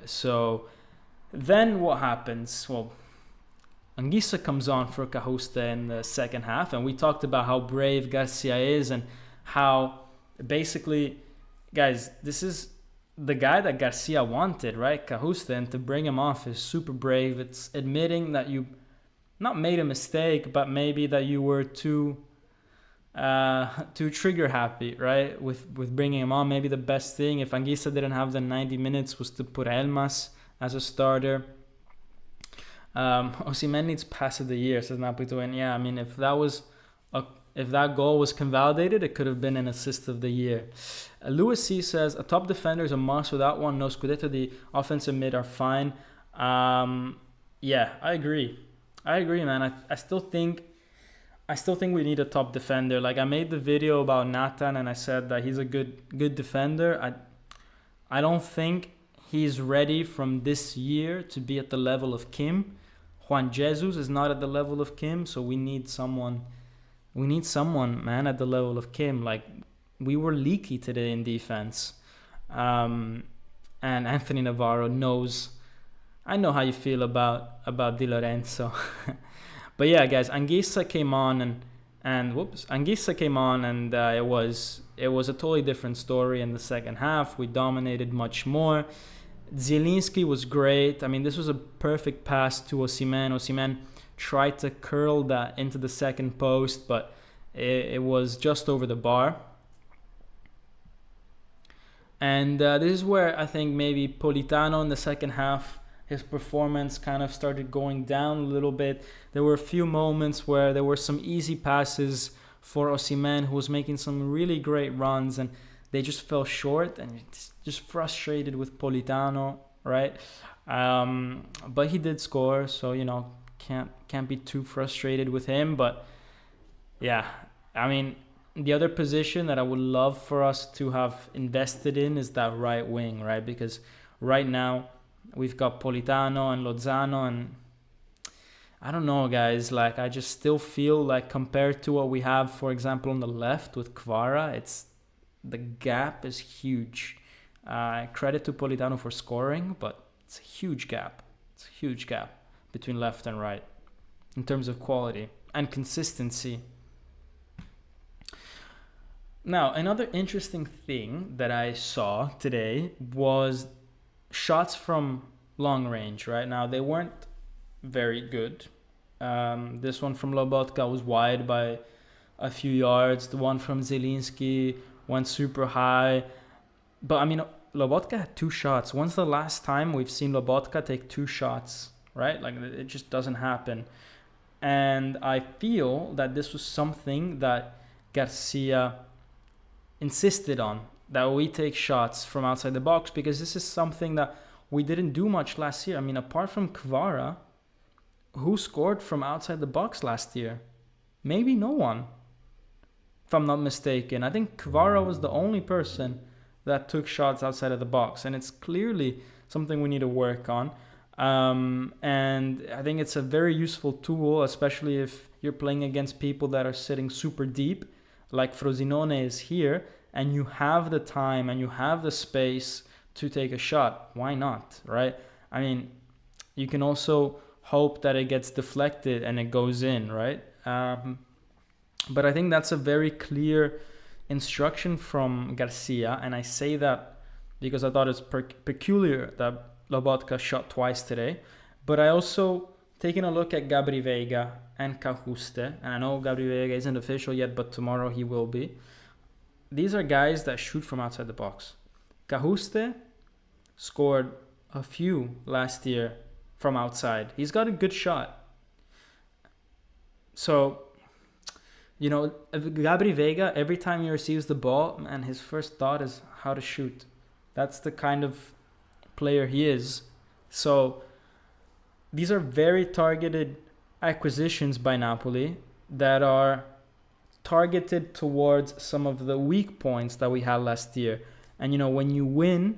So then what happens? Well, Anguissa comes on for Cahuste in the second half, and we talked about how brave Garcia is and how basically, guys, this is the guy that Garcia wanted, right? Cahuste, and to bring him off is super brave. It's admitting that you not made a mistake, but maybe that you were too trigger happy, right? With bringing him on. Maybe the best thing, if Anguissa didn't have the 90 minutes, was to put Elmas as a starter. Osimhen needs pass of the year, says Napoli. And yeah, I mean, if that goal was convalidated, it could have been an assist of the year. Lewis C says, a top defender is a must. Without one, no Scudetto. The offensive mid are fine. Yeah, I agree, man. I still think we need a top defender. Like, I made the video about Nathan and I said that he's a good defender. I don't think he's ready from this year to be at the level of Kim. Juan Jesus is not at the level of Kim, so we need someone, man, at the level of Kim. Like, we were leaky today in defense. And Anthony Navarro knows. I know how you feel about Di Lorenzo. But yeah, guys, Anguissa came on and it was a totally different story in the second half. We dominated much more. Zielinski was great. I mean, this was a perfect pass to Osimhen. Osimhen tried to curl that into the second post, but it was just over the bar. And this is where I think maybe Politano in the second half, his performance kind of started going down a little bit. There were a few moments where there were some easy passes for Osimhen, who was making some really great runs, and they just fell short, and just frustrated with Politano, right? But he did score, so can't be too frustrated with him. But yeah, I mean, the other position that I would love for us to have invested in is that right wing, right? Because right now we've got Politano and Lozano, and I don't know, guys. Like, I just still feel like compared to what we have, for example, on the left with Kvara, the gap is huge. Credit to Politano for scoring, but it's a huge gap. It's a huge gap between left and right in terms of quality and consistency. Now, another interesting thing that I saw today was shots from long range, right? Now, they weren't very good. This one from Lobotka was wide by a few yards. The one from Zielinski went super high. But, I mean, Lobotka had 2 shots. When's the last time we've seen Lobotka take 2 shots, right? Like, it just doesn't happen. And I feel that this was something that Garcia insisted on, that we take shots from outside the box, because this is something that we didn't do much last year. I mean, apart from Kvara, who scored from outside the box last year? Maybe no one, if I'm not mistaken. I think Kvara was the only person that took shots outside of the box, and it's clearly something we need to work on. And I think it's a very useful tool, especially if you're playing against people that are sitting super deep, like Frosinone is here, and you have the time and you have the space to take a shot. Why not, right? I mean, you can also hope that it gets deflected and it goes in, right? But I think that's a very clear instruction from Garcia, and I say that because I thought it's peculiar that Lobotka shot twice today. But I also taking a look at Gabri Veiga and Cajuste, and I know Gabri Veiga isn't official yet, but tomorrow he will be. These are guys that shoot from outside the box. Cajuste scored a few last year from outside. He's got a good shot. So, you know, Gabri Veiga, every time he receives the ball, man, his first thought is how to shoot. That's the kind of player he is. So these are very targeted acquisitions by Napoli that are targeted towards some of the weak points that we had last year. And, you know, when you win,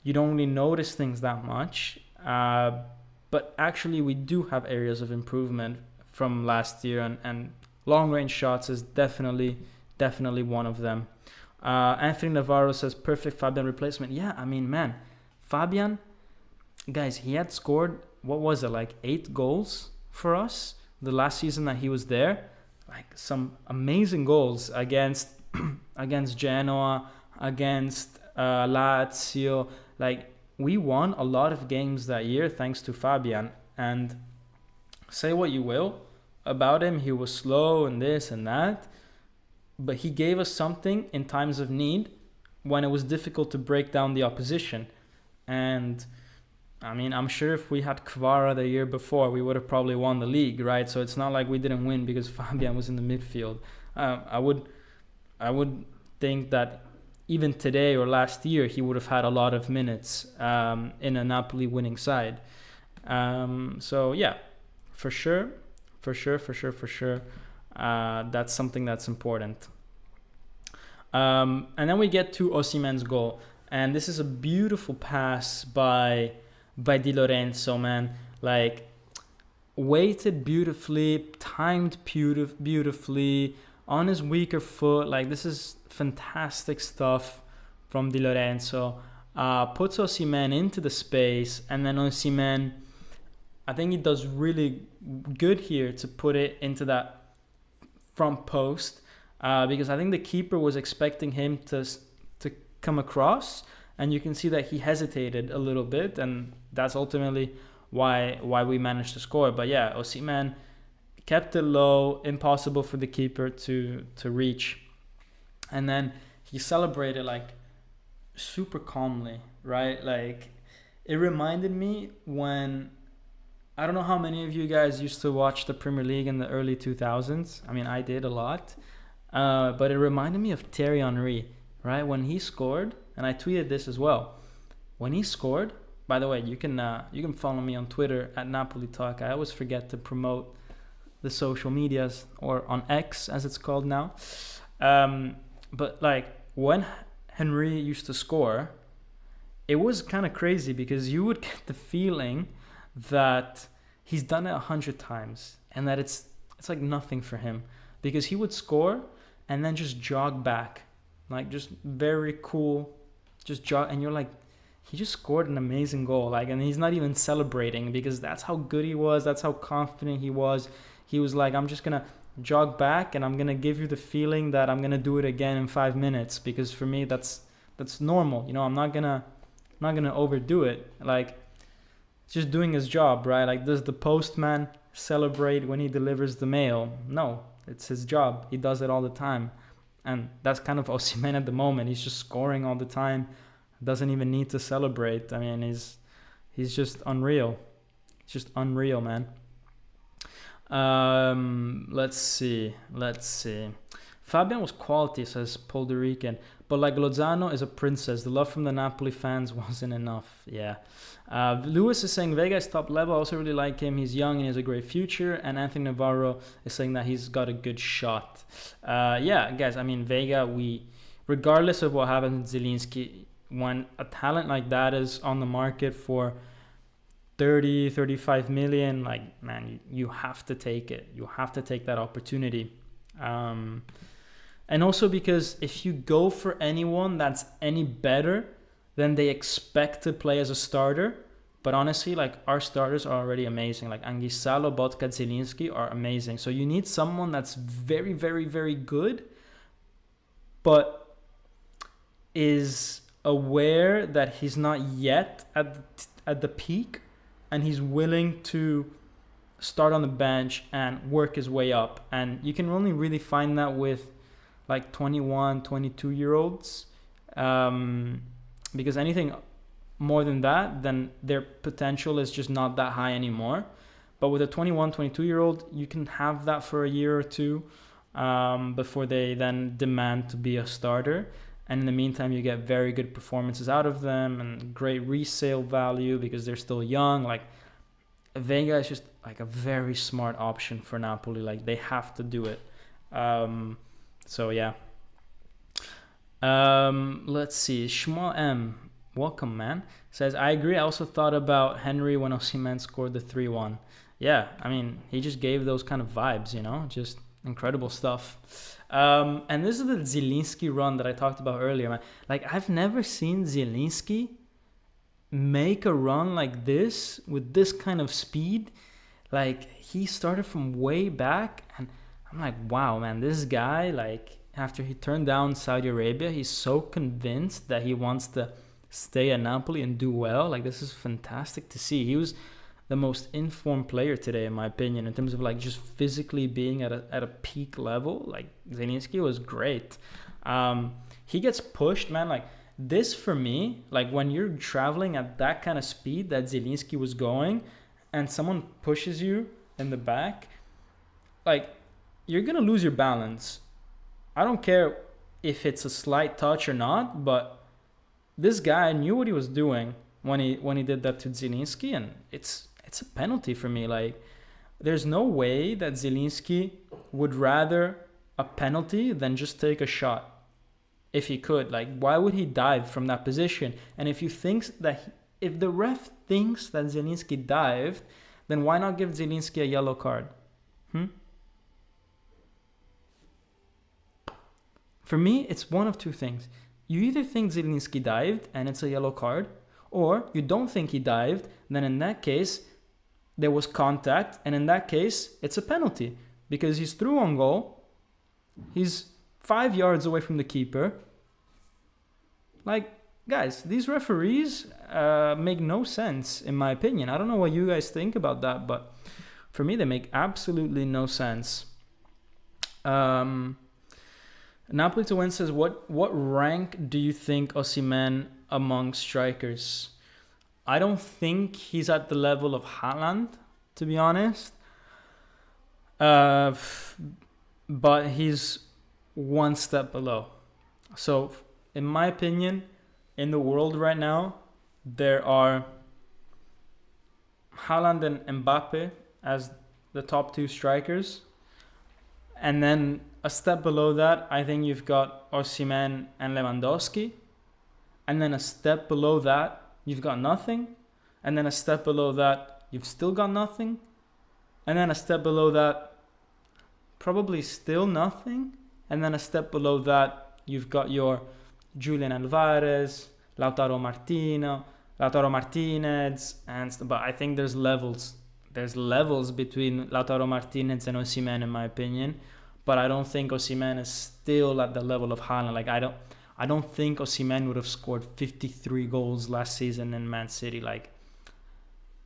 you don't really notice things that much. But actually, we do have areas of improvement from last year, and long-range shots is definitely one of them. Anthony Navarro says, perfect Fabian replacement. Yeah, I mean, man, Fabian, guys, he had scored, what was it, like 8 goals for us the last season that he was there. Like some amazing goals against Genoa, against Lazio. Like, we won a lot of games that year thanks to Fabian. And say what you will about him, he was slow and this and that, but he gave us something in times of need when it was difficult to break down the opposition. And I mean, I'm sure if we had Kvara the year before, we would have probably won the league, right? So it's not like we didn't win because Fabian was in the midfield. I would think that even today or last year, he would have had a lot of minutes in a Napoli winning side. So yeah, for sure. That's something that's important. And then we get to Osimhen's goal. And this is a beautiful pass by Di Lorenzo, man. Like, weighted beautifully, timed beautifully, on his weaker foot. Like, this is fantastic stuff from Di Lorenzo. Puts Osimhen into the space, and then Osimhen, I think he does really good here to put it into that front post, because I think the keeper was expecting him to come across, and you can see that he hesitated a little bit, and that's ultimately why we managed to score. But yeah, Osimhen kept it low, impossible for the keeper to reach, and then he celebrated like super calmly, right? Like, it reminded me when, I don't know how many of you guys used to watch the Premier League in the early 2000s. I mean, I did a lot. But it reminded me of Thierry Henry, right? When he scored, and I tweeted this as well. When he scored, by the way, you can follow me on Twitter at Napoli Talk. I always forget to promote the social medias, or on X as it's called now. But like, when Henry used to score, it was kind of crazy because you would get the feeling that he's done it 100 times and that it's like nothing for him, because he would score and then just jog back like just very cool, just jog, and you're like, he just scored an amazing goal, like, and he's not even celebrating because that's how good he was, that's how confident he was. He was like, I'm just gonna jog back and I'm gonna give you the feeling that I'm gonna do it again in 5 minutes, because for me that's normal, you know. I'm not gonna overdo it. Like, just doing his job, right? Like, does the postman celebrate when he delivers the mail? No, it's his job. He does it all the time. And that's kind of Osimhen at the moment. He's just scoring all the time. Doesn't even need to celebrate. I mean, he's just unreal. It's just unreal, man. Let's see. Fabian was quality, says Puerto Rican, but like Lozano is a princess. The love from the Napoli fans wasn't enough. Yeah. Lewis is saying Vega is top level. I also really like him. He's young and he has a great future. And Anthony Navarro is saying that he's got a good shot. Yeah, guys, I mean, Vega, regardless of what happens with Zielinski, when a talent like that is on the market for 30, 35 million, like, man, you have to take it. You have to take that opportunity. And also because if you go for anyone that's any better, then they expect to play as a starter. But honestly, like, our starters are already amazing. Like Anguissa, Lobotka, Zielinski are amazing. So you need someone that's very, very, very good, but is aware that he's not yet at the peak, and he's willing to start on the bench and work his way up. And you can only really find that with like 21, 22-year-olds. Because anything more than that, then their potential is just not that high anymore. But with a 21, 22-year-old, you can have that for a year or two before they then demand to be a starter. And in the meantime, you get very good performances out of them and great resale value because they're still young. Like, Vega is just like a very smart option for Napoli. Like, they have to do it. So yeah. Let's see. Shmuel M, welcome, man, says, I agree. I also thought about Henry when Osimhen scored the 3-1. Yeah, I mean, he just gave those kind of vibes, you know, just incredible stuff. And this is the Zielinski run that I talked about earlier, man. Like, I've never seen Zielinski make a run like this with this kind of speed. Like, he started from way back, and I'm like, wow, man, this guy, like, after he turned down Saudi Arabia, he's so convinced that he wants to stay at Napoli and do well. Like, this is fantastic to see. He was the most informed player today, in my opinion, in terms of like just physically being at a peak level. Like, Zielinski was great. He gets pushed, man. Like, this for me, like, when you're traveling at that kind of speed that Zielinski was going, and someone pushes you in the back, like, you're gonna lose your balance. I don't care if it's a slight touch or not, but this guy knew what he was doing when he did that to Zielinski, and it's a penalty for me. Like, there's no way that Zielinski would rather a penalty than just take a shot if he could. Like, why would he dive from that position? And if the ref thinks that Zielinski dived, then why not give Zielinski a yellow card? For me, it's one of two things. You either think Zielinski dived and it's a yellow card, or you don't think he dived, then in that case, there was contact, and in that case, it's a penalty because he's through on goal. He's 5 yards away from the keeper. Like, guys, these referees make no sense, in my opinion. I don't know what you guys think about that, but for me, they make absolutely no sense. Napoli to win says, what rank do you think Osimhen among strikers? I don't think he's at the level of Haaland, to be honest. But he's one step below. So, in my opinion, in the world right now, there are Haaland and Mbappe as the top two strikers. And then a step below that, I think you've got Osimhen and Lewandowski. And then a step below that, you've got nothing. And then a step below that, you've still got nothing. And then a step below that, probably still nothing. And then a step below that, You've got your Julian Alvarez, Lautaro Martinez, but I think there's levels. There's levels between Lautaro Martinez and Osimhen, in my opinion. But I don't think Osimhen is still at the level of Haaland. Like I don't think Osimhen would have scored 53 goals last season in Man City. Like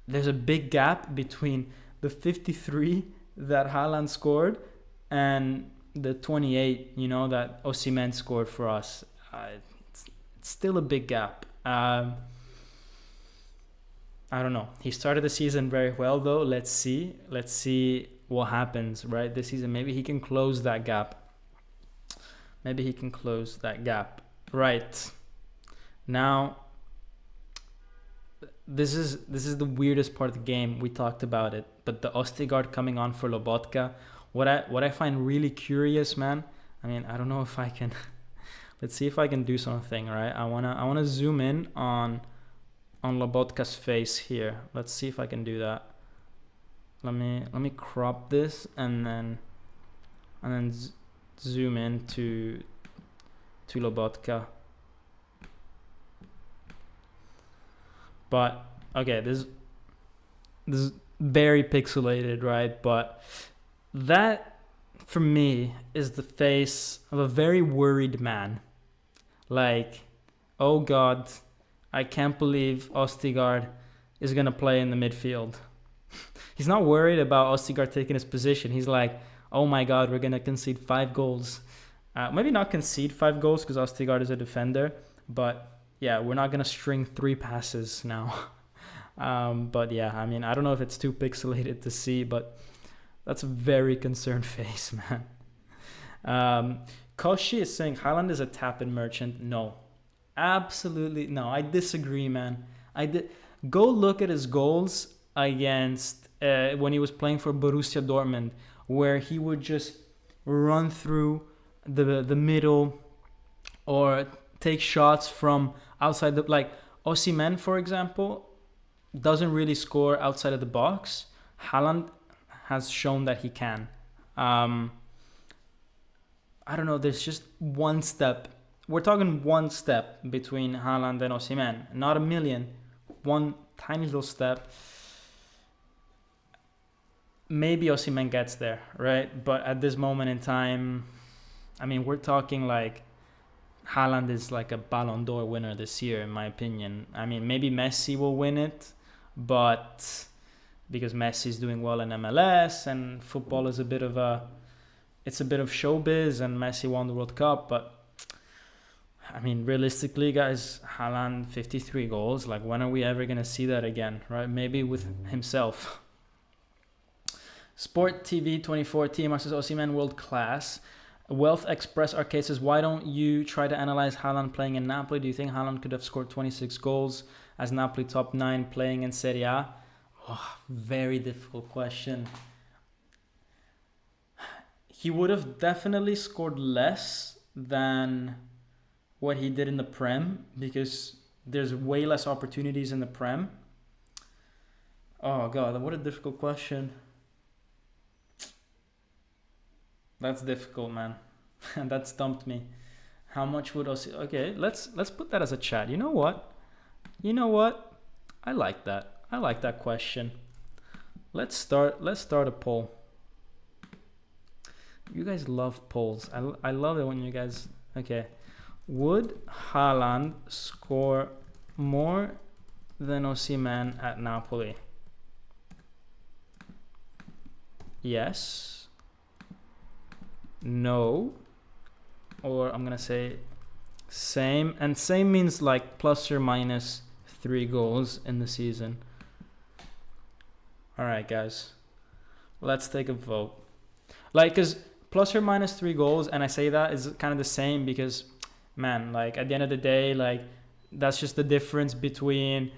there's a big gap between the 53 that Haaland scored and the 28, that Osimhen scored for us. It's still a big gap. I don't know. He started the season very well, though. Let's see what happens, right? This season, maybe he can close that gap. Right. Now, this is the weirdest part of the game. We talked about it, but the Østigård coming on for Lobotka. What I find really curious, man. I mean, I don't know if I can. Let's see if I can do something, right? I wanna zoom in on Lobotka's face here. Let's see if I can do that. Let me crop this and then zoom in to Lobotka. But okay, this is very pixelated, right? But that for me is the face of a very worried man. Like, oh God, I can't believe Østigård is gonna play in the midfield. He's not worried about Østigård taking his position. He's like, oh my God, we're gonna concede 5 goals. Maybe not concede 5 goals because Østigård is a defender, but yeah, we're not gonna string 3 passes now. But yeah, I mean, I don't know if it's too pixelated to see, but that's a very concerned face, man. Koshi is saying Haaland is a tap-in merchant. No, absolutely no. I disagree, man. Go look at his goals against when he was playing for Borussia Dortmund, where he would just run through the middle or take shots from outside the, like Osimhen, for example, doesn't really score outside of the box. Haaland has shown that he can. I don't know, there's just one step. We're talking one step between Haaland and Osimhen, not a million. One tiny little step. Maybe Osimhen gets there, right? But at this moment in time, I mean, we're talking like Haaland is like a Ballon d'Or winner this year, in my opinion. I mean, maybe Messi will win it, but because Messi is doing well in MLS and football is a bit of showbiz and Messi won the World Cup. But I mean, realistically, guys, Haaland 53 goals. Like, when are we ever going to see that again, right? Maybe with himself. Sport TV 24 TMR says Osimhen world class. Wealth Express Arcade says, why don't you try to analyze Haaland playing in Napoli? Do you think Haaland could have scored 26 goals as Napoli top 9 playing in Serie A? Oh, very difficult question. He would have definitely scored less than what he did in the Prem, because there's way less opportunities in the Prem. Oh God, what a difficult question. That's difficult, man. That stumped me. How much would Osimhen? Okay, let's put that as a chat. You know what? I like that. I like that question. Let's start a poll. You guys love polls. I love it when you guys. Okay, would Haaland score more than Osimhen at Napoli? Yes. No, or I'm gonna say same, and same means like plus or minus 3 goals in the season. All right, guys, let's take a vote. Like, cause plus or minus 3 goals, and I say that is kind of the same because, man, like at the end of the day, like that's just the difference between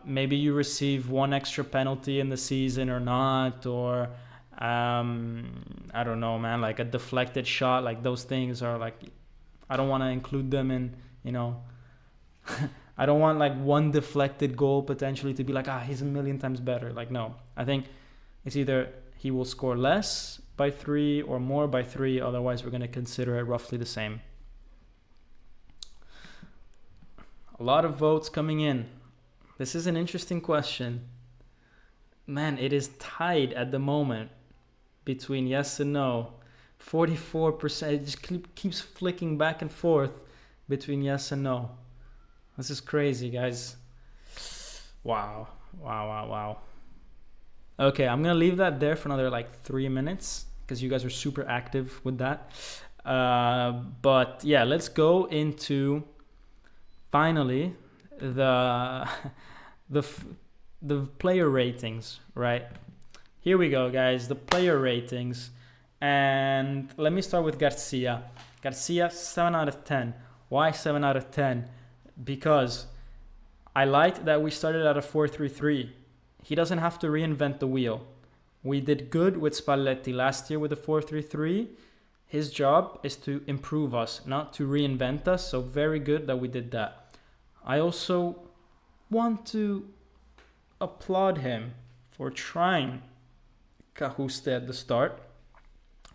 maybe you receive 1 extra penalty in the season or not, or I don't know, man, like a deflected shot. Like those things are like, I don't want to include them in, I don't want like 1 deflected goal potentially to be like, he's a million times better. Like, no, I think it's either he will score less by 3 or more by 3. Otherwise, we're going to consider it roughly the same. A lot of votes coming in. This is an interesting question. Man, it is tied at the moment between yes and no. 44%. It just keeps flicking back and forth between yes and no. This is crazy, guys. Wow. Okay, I'm going to leave that there for another like 3 minutes because you guys are super active with that. But yeah, let's go into finally the player ratings, right? Here we go, guys, the player ratings. And let me start with Garcia. Garcia, 7 out of 10. Why 7 out of 10? Because I liked that we started at a 4-3-3. He doesn't have to reinvent the wheel. We did good with Spalletti last year with the 4-3-3. His job is to improve us, not to reinvent us. So very good that we did that. I also want to applaud him for trying Cajuste at the start,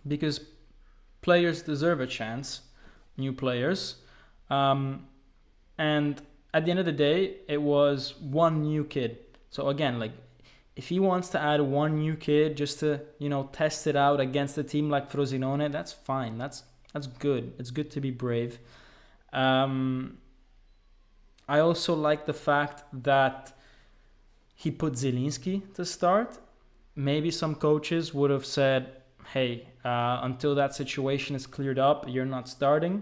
because players deserve a chance, new players. And at the end of the day, it was one new kid. So again, like if he wants to add one new kid just to, test it out against a team like Frosinone, that's fine. That's good. It's good to be brave. I also like the fact that he put Zielinski to start. Maybe some coaches would have said, hey, until that situation is cleared up, you're not starting.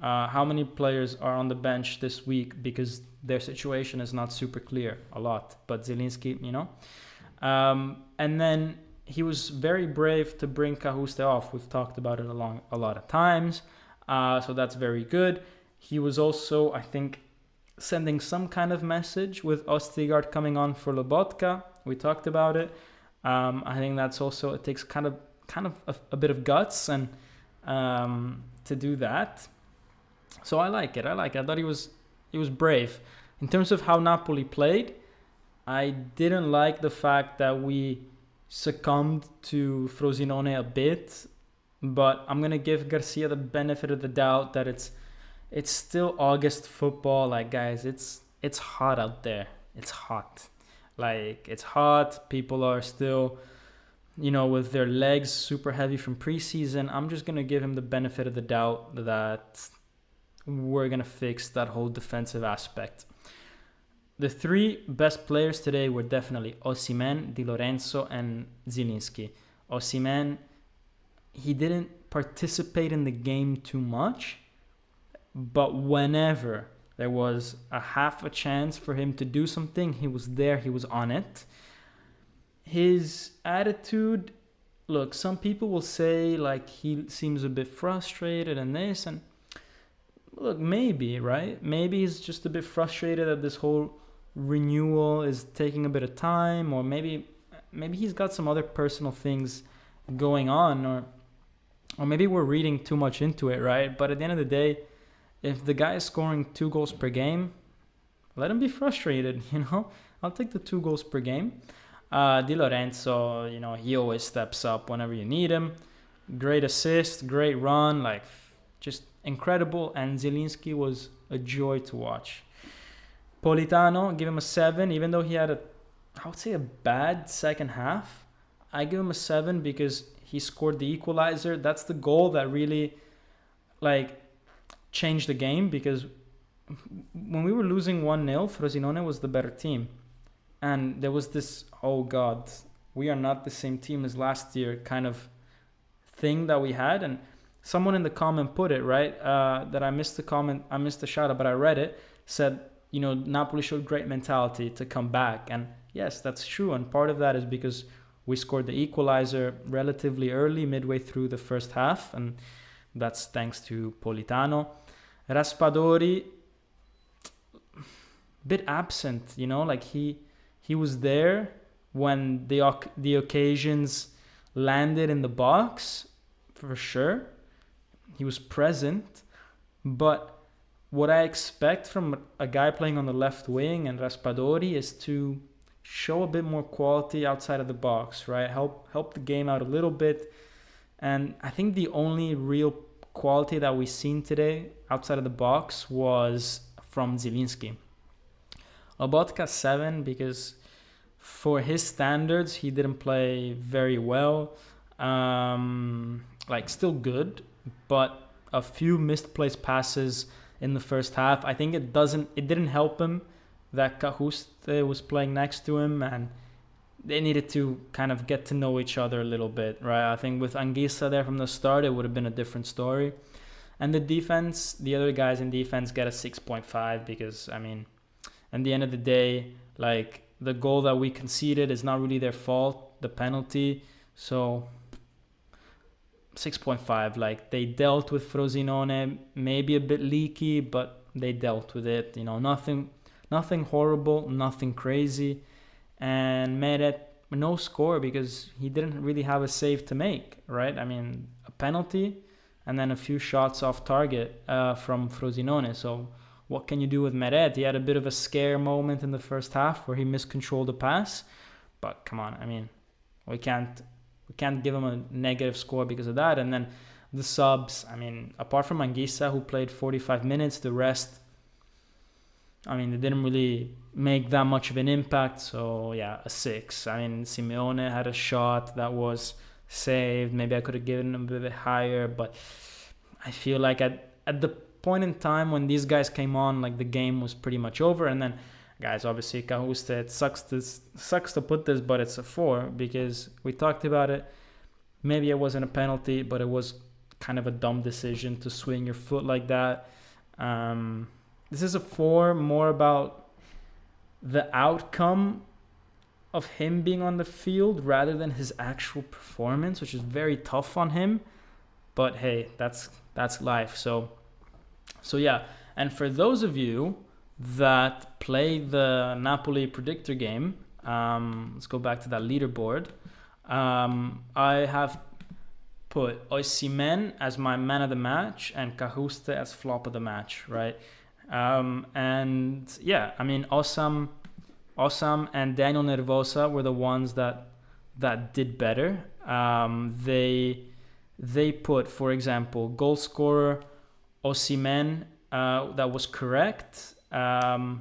How many players are on the bench this week because their situation is not super clear? A lot. But Zielinski, and then he was very brave to bring Cajuste off. We've talked about it a lot of times. So that's very good. He was also, I think, sending some kind of message with Ostigard coming on for Lobotka. We talked about it. I think that's also, it takes kind of a bit of guts and to do that. So I like it. I thought he was brave. In terms of how Napoli played, I didn't like the fact that we succumbed to Frosinone a bit, but I'm gonna give Garcia the benefit of the doubt that it's still August football. Like, guys, it's hot out there. It's hot. Like, it's hot. People are still, with their legs super heavy from preseason. I'm just gonna give him the benefit of the doubt that we're gonna fix that whole defensive aspect. The 3 best players today were definitely Osimhen, Di Lorenzo, and Zielinski. Osimhen, he didn't participate in the game too much, but whenever there was a half a chance for him to do something, he was there, he was on it. His attitude, look, some people will say like he seems a bit frustrated and this, and look, maybe, right? Maybe he's just a bit frustrated that this whole renewal is taking a bit of time, or maybe he's got some other personal things going on, or maybe we're reading too much into it, right? But at the end of the day, if the guy is scoring 2 goals per game, let him be frustrated, I'll take the 2 goals per game. Di Lorenzo, he always steps up whenever you need him. Great assist, great run, like just incredible. And Zielinski was a joy to watch. Politano, give him a 7, even though he had I would say a bad second half. I give him a 7 because he scored the equalizer. That's the goal that really changed the game, because when we were losing 1-0, Frosinone was the better team. And there was this, oh God, we are not the same team as last year kind of thing that we had. And someone in the comment put it, right, that I missed the comment, I missed the shout out, but I read it, said, Napoli showed great mentality to come back. And yes, that's true. And part of that is because we scored the equalizer relatively early, midway through the first half. And that's thanks to Politano. Raspadori, bit absent, he was there when the occasions landed in the box, for sure. He was present, but what I expect from a guy playing on the left wing and Raspadori is to show a bit more quality outside of the box, right? Help the game out a little bit. And I think the only real quality that we've seen today outside of the box was from Zielinski. Lobotka 7 because for his standards he didn't play very well. Like still good, but a few misplaced passes in the first half. I think it didn't help him that Cajuste was playing next to him, and they needed to kind of get to know each other a little bit, right? I think with Anguissa there from the start, it would have been a different story. And the defense, the other guys in defense get a 6.5 because, I mean, at the end of the day, like the goal that we conceded is not really their fault, the penalty. So 6.5, like they dealt with Frosinone, maybe a bit leaky, but they dealt with it. You know, nothing horrible, nothing crazy. And Meret, no score because he didn't really have a save to make, right? I mean, a penalty and then a few shots off target from Frosinone. So what can you do with Meret? He had a bit of a scare moment in the first half where he miscontrolled the pass. But come on, I mean, we can't give him a negative score because of that. And then the subs, I mean, apart from Anguissa, who played 45 minutes, the rest, I mean, they didn't really make that much of an impact. So, yeah, a 6. I mean, Simeone had a shot that was saved. Maybe I could have given him a bit higher. But I feel like at the point in time when these guys came on, like the game was pretty much over. And then, guys, obviously, Cajuste, it sucks to put this, but it's a 4 because we talked about it. Maybe it wasn't a penalty, but it was kind of a dumb decision to swing your foot like that. This is a 4 more about the outcome of him being on the field rather than his actual performance, which is very tough on him. But hey, that's life. So yeah. And for those of you that play the Napoli Predictor game, let's go back to that leaderboard. I have put Osimhen as my man of the match and Cajuste as flop of the match, right? And yeah, I mean, Osam and Daniel Nervosa were the ones that did better. They put, for example, goal scorer Osimhen, that was correct. And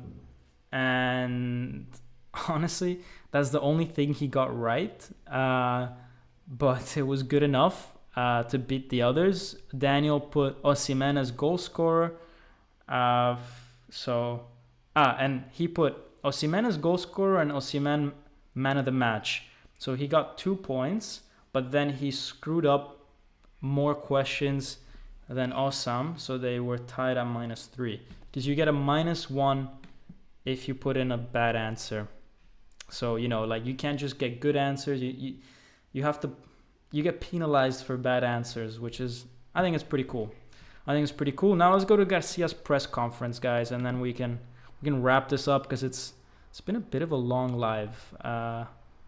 honestly, that's the only thing he got right. But it was good enough to beat the others. Daniel put Osimhen as goal scorer. And he put Osimhen as goal scorer and Osimhen man of the match. So he got 2 points, but then he screwed up more questions than Osam, so they were tied at -3. Because you get a -1 if you put in a bad answer. So, you know, like you can't just get good answers. You have to, you get penalized for bad answers, which is, I think it's pretty cool. Now let's go to Garcia's press conference, guys, and then we can wrap this up because it's been a bit of a long live.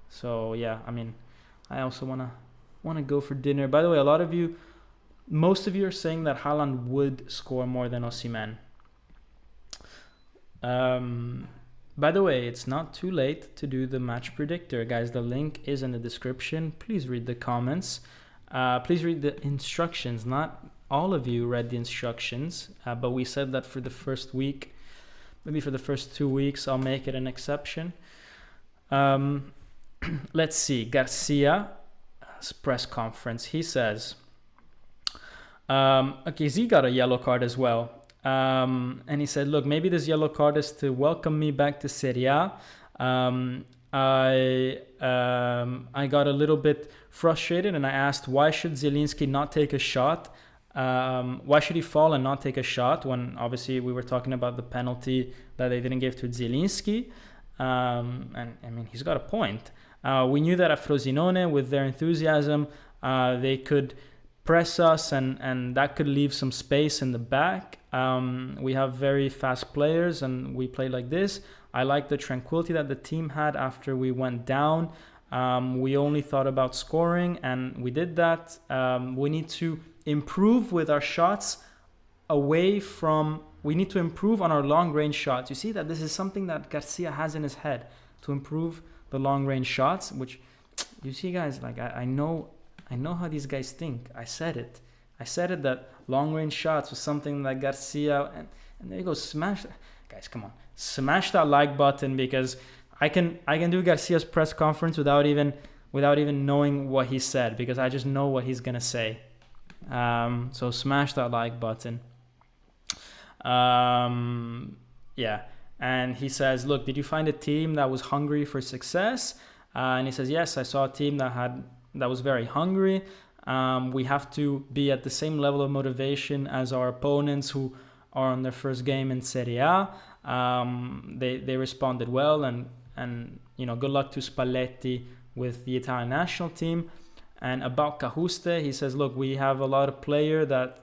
So yeah, I mean, I also wanna go for dinner. By the way, most of you are saying that Haaland would score more than Osimhen. By the way, it's not too late to do the match predictor, guys. The link is in the description. Please read the comments. Please read the instructions. Not all of you read the instructions, but we said that for the first week, maybe for the first 2 weeks, I'll make it an exception. Let's see. Garcia's press conference. He says, okay, Z got a yellow card as well. And he said, look, maybe this yellow card is to welcome me back to Serie A. I got a little bit frustrated and I asked, why should Zielinski not take a shot? Why should he fall and not take a shot when obviously we were talking about the penalty that they didn't give to Zielinski? And I mean, he's got a point. We knew that at Frosinone, with their enthusiasm, they could press us and that could leave some space in the back. We have very fast players and we play like this. I like the tranquility that the team had after we went down. We only thought about scoring and we did that. We need to improve with our shots away from... We need to improve on our long-range shots. You see that this is something that Garcia has in his head, to improve the long-range shots, which, you see, guys, like I know how these guys think. I said it that long-range shots was something that Garcia And there you go, guys, come on, smash that like button, because I can do Garcia's press conference without even knowing what he said, because I just know what he's gonna say. So smash that like button. Yeah, and he says, look, did you find a team that was hungry for success? And he says, yes, I saw a team that was very hungry. We have to be at the same level of motivation as our opponents who are on their first game in Serie A. They responded well, and good luck to Spalletti with the Italian national team. And about Cajuste, he says, look, we have a lot of players that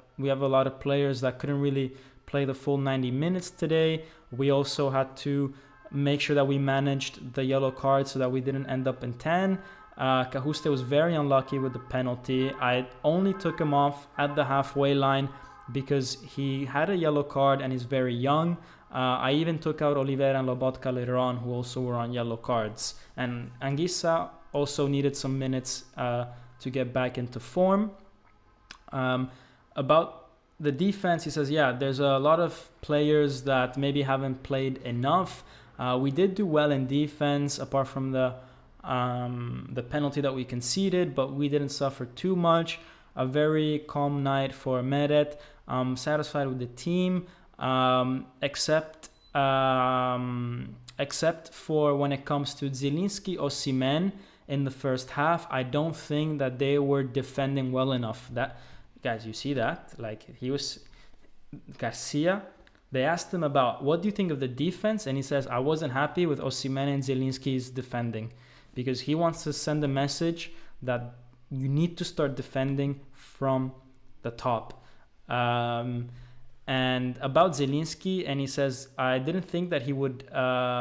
couldn't really play the full 90 minutes today. We also had to make sure that we managed the yellow card so that we didn't end up in 10. Cajuste was very unlucky with the penalty. I only took him off at the halfway line because he had a yellow card and he's very young. I even took out Oliveira and Lobotka later on, who also were on yellow cards. And Anguissa also needed some minutes to get back into form. About the defense, he says, yeah, there's a lot of players that maybe haven't played enough. We did do well in defense, apart from the penalty that we conceded, but we didn't suffer too much. A very calm night for Meret. I'm satisfied with the team, except for when it comes to Zielinski, Osimhen in the first half. I don't think that they were defending well enough. That, guys, you see that? Like, he was Garcia. They asked him about, what do you think of the defense? And he says, I wasn't happy with Osimhen and Zielinski's defending, because he wants to send a message that you need to start defending from the top. And about Zielinski, and he says, I didn't think that he would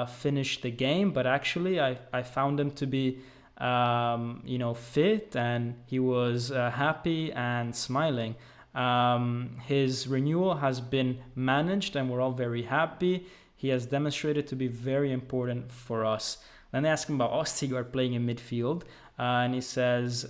finish the game, but actually I found him to be fit, and he was happy and smiling. His renewal has been managed, and we're all very happy. He has demonstrated to be very important for us. Then they ask him about Ostigard playing in midfield, and he says,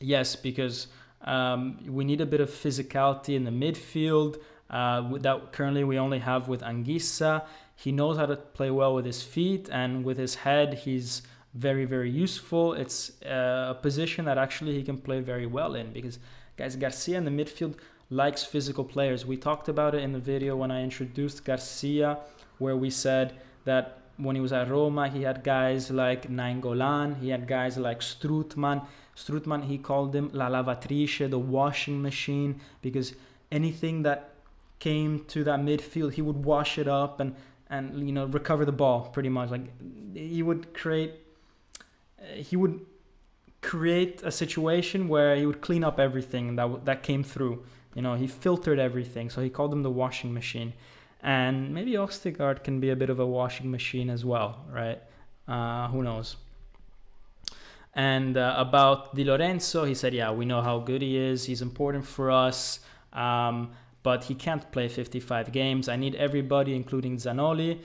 yes, because we need a bit of physicality in the midfield that currently we only have with Anguissa. He knows how to play well with his feet, and with his head, he's very, very useful. It's a position that actually he can play very well in, because, guys, Garcia in the midfield likes physical players. We talked about it in the video when I introduced Garcia, where we said that when he was at Roma, he had guys like Nainggolan, he had guys like Strootman. Strootman, he called him La Lavatrice, the washing machine, because anything that came to that midfield, he would wash it up and recover the ball, pretty much. Like, he would create a situation where he would clean up everything that came through. He filtered everything, so he called him the washing machine. And maybe Ostigard can be a bit of a washing machine as well, right? Who knows? And about Di Lorenzo, he said, yeah, we know how good he is. He's important for us, but he can't play 55 games. I need everybody, including Zanoli.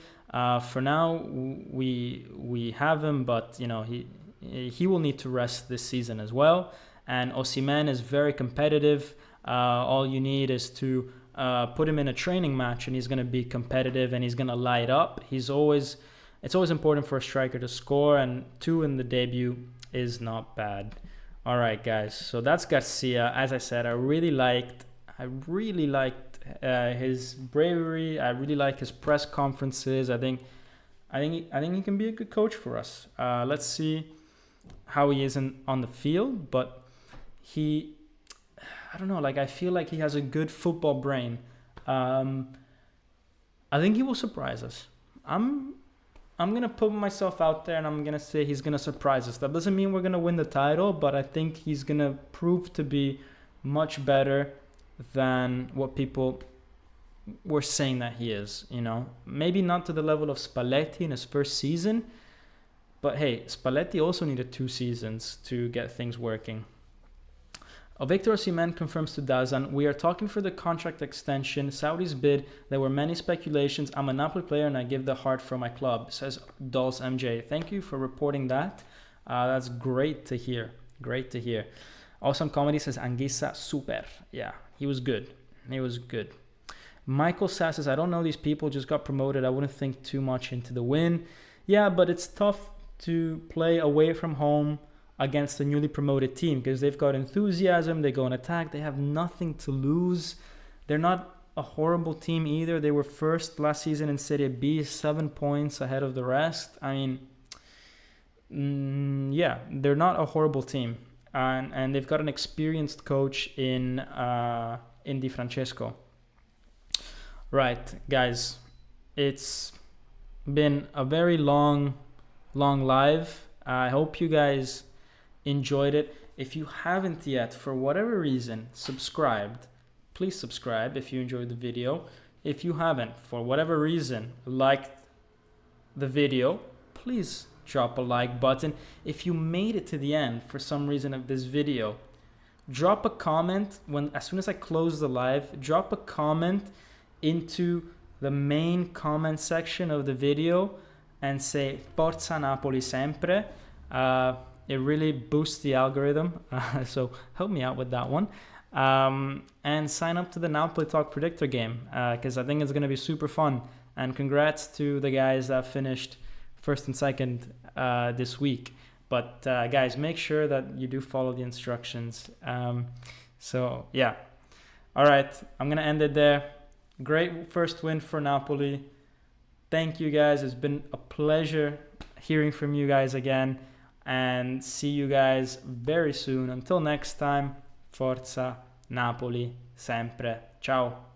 For now, we have him, but he will need to rest this season as well. And Osimhen is very competitive. All you need is to put him in a training match, and he's going to be competitive, and he's going to light up. It's always important for a striker to score, and 2 in the debut is not bad. All right, guys. So that's Garcia. As I said, I really liked his bravery. I really like his press conferences. I think he can be a good coach for us. Let's see how he is on the field, but I don't know, I feel like he has a good football brain. I think he will surprise us. I'm going to put myself out there, and I'm going to say he's going to surprise us. That doesn't mean we're going to win the title, but I think he's going to prove to be much better than what people were saying that he is, Maybe not to the level of Spalletti in his first season, but hey, Spalletti also needed 2 seasons to get things working. Victor Osimhen confirms to Dazan, we are talking for the contract extension. Saudi's bid. There were many speculations. I'm a Napoli player and I give the heart for my club, says Dulce MJ. Thank you for reporting that. That's great to hear. Great to hear. Awesome Comedy says Anguissa super. Yeah, he was good. Michael Sass says, I don't know these people, just got promoted. I wouldn't think too much into the win. Yeah, but it's tough to play away from home against a newly promoted team because they've got enthusiasm, they go on attack, they have nothing to lose. They're not a horrible team either. They were first last season in Serie B, 7 points ahead of the rest. I mean, yeah, they're not a horrible team. And they've got an experienced coach in Di Francesco. Right, guys, it's been a very long live. I hope you guys enjoyed it. If you haven't yet, for whatever reason, subscribed, please subscribe if you enjoyed the video. If you haven't, for whatever reason, liked the video, please drop a like button. If you made it to the end for some reason of this video, drop a comment as soon as I close the live. Drop a comment into the main comment section of the video and say Forza Napoli sempre. It really boosts the algorithm, so help me out with that one. And sign up to the Napoli Talk Predictor game because I think it's going to be super fun. And congrats to the guys that finished first and second this week. But guys, make sure that you do follow the instructions. So yeah. All right, I'm going to end it there. Great first win for Napoli. Thank you guys. It's been a pleasure hearing from you guys again. And see you guys very soon. Until next time, Forza Napoli sempre. Ciao.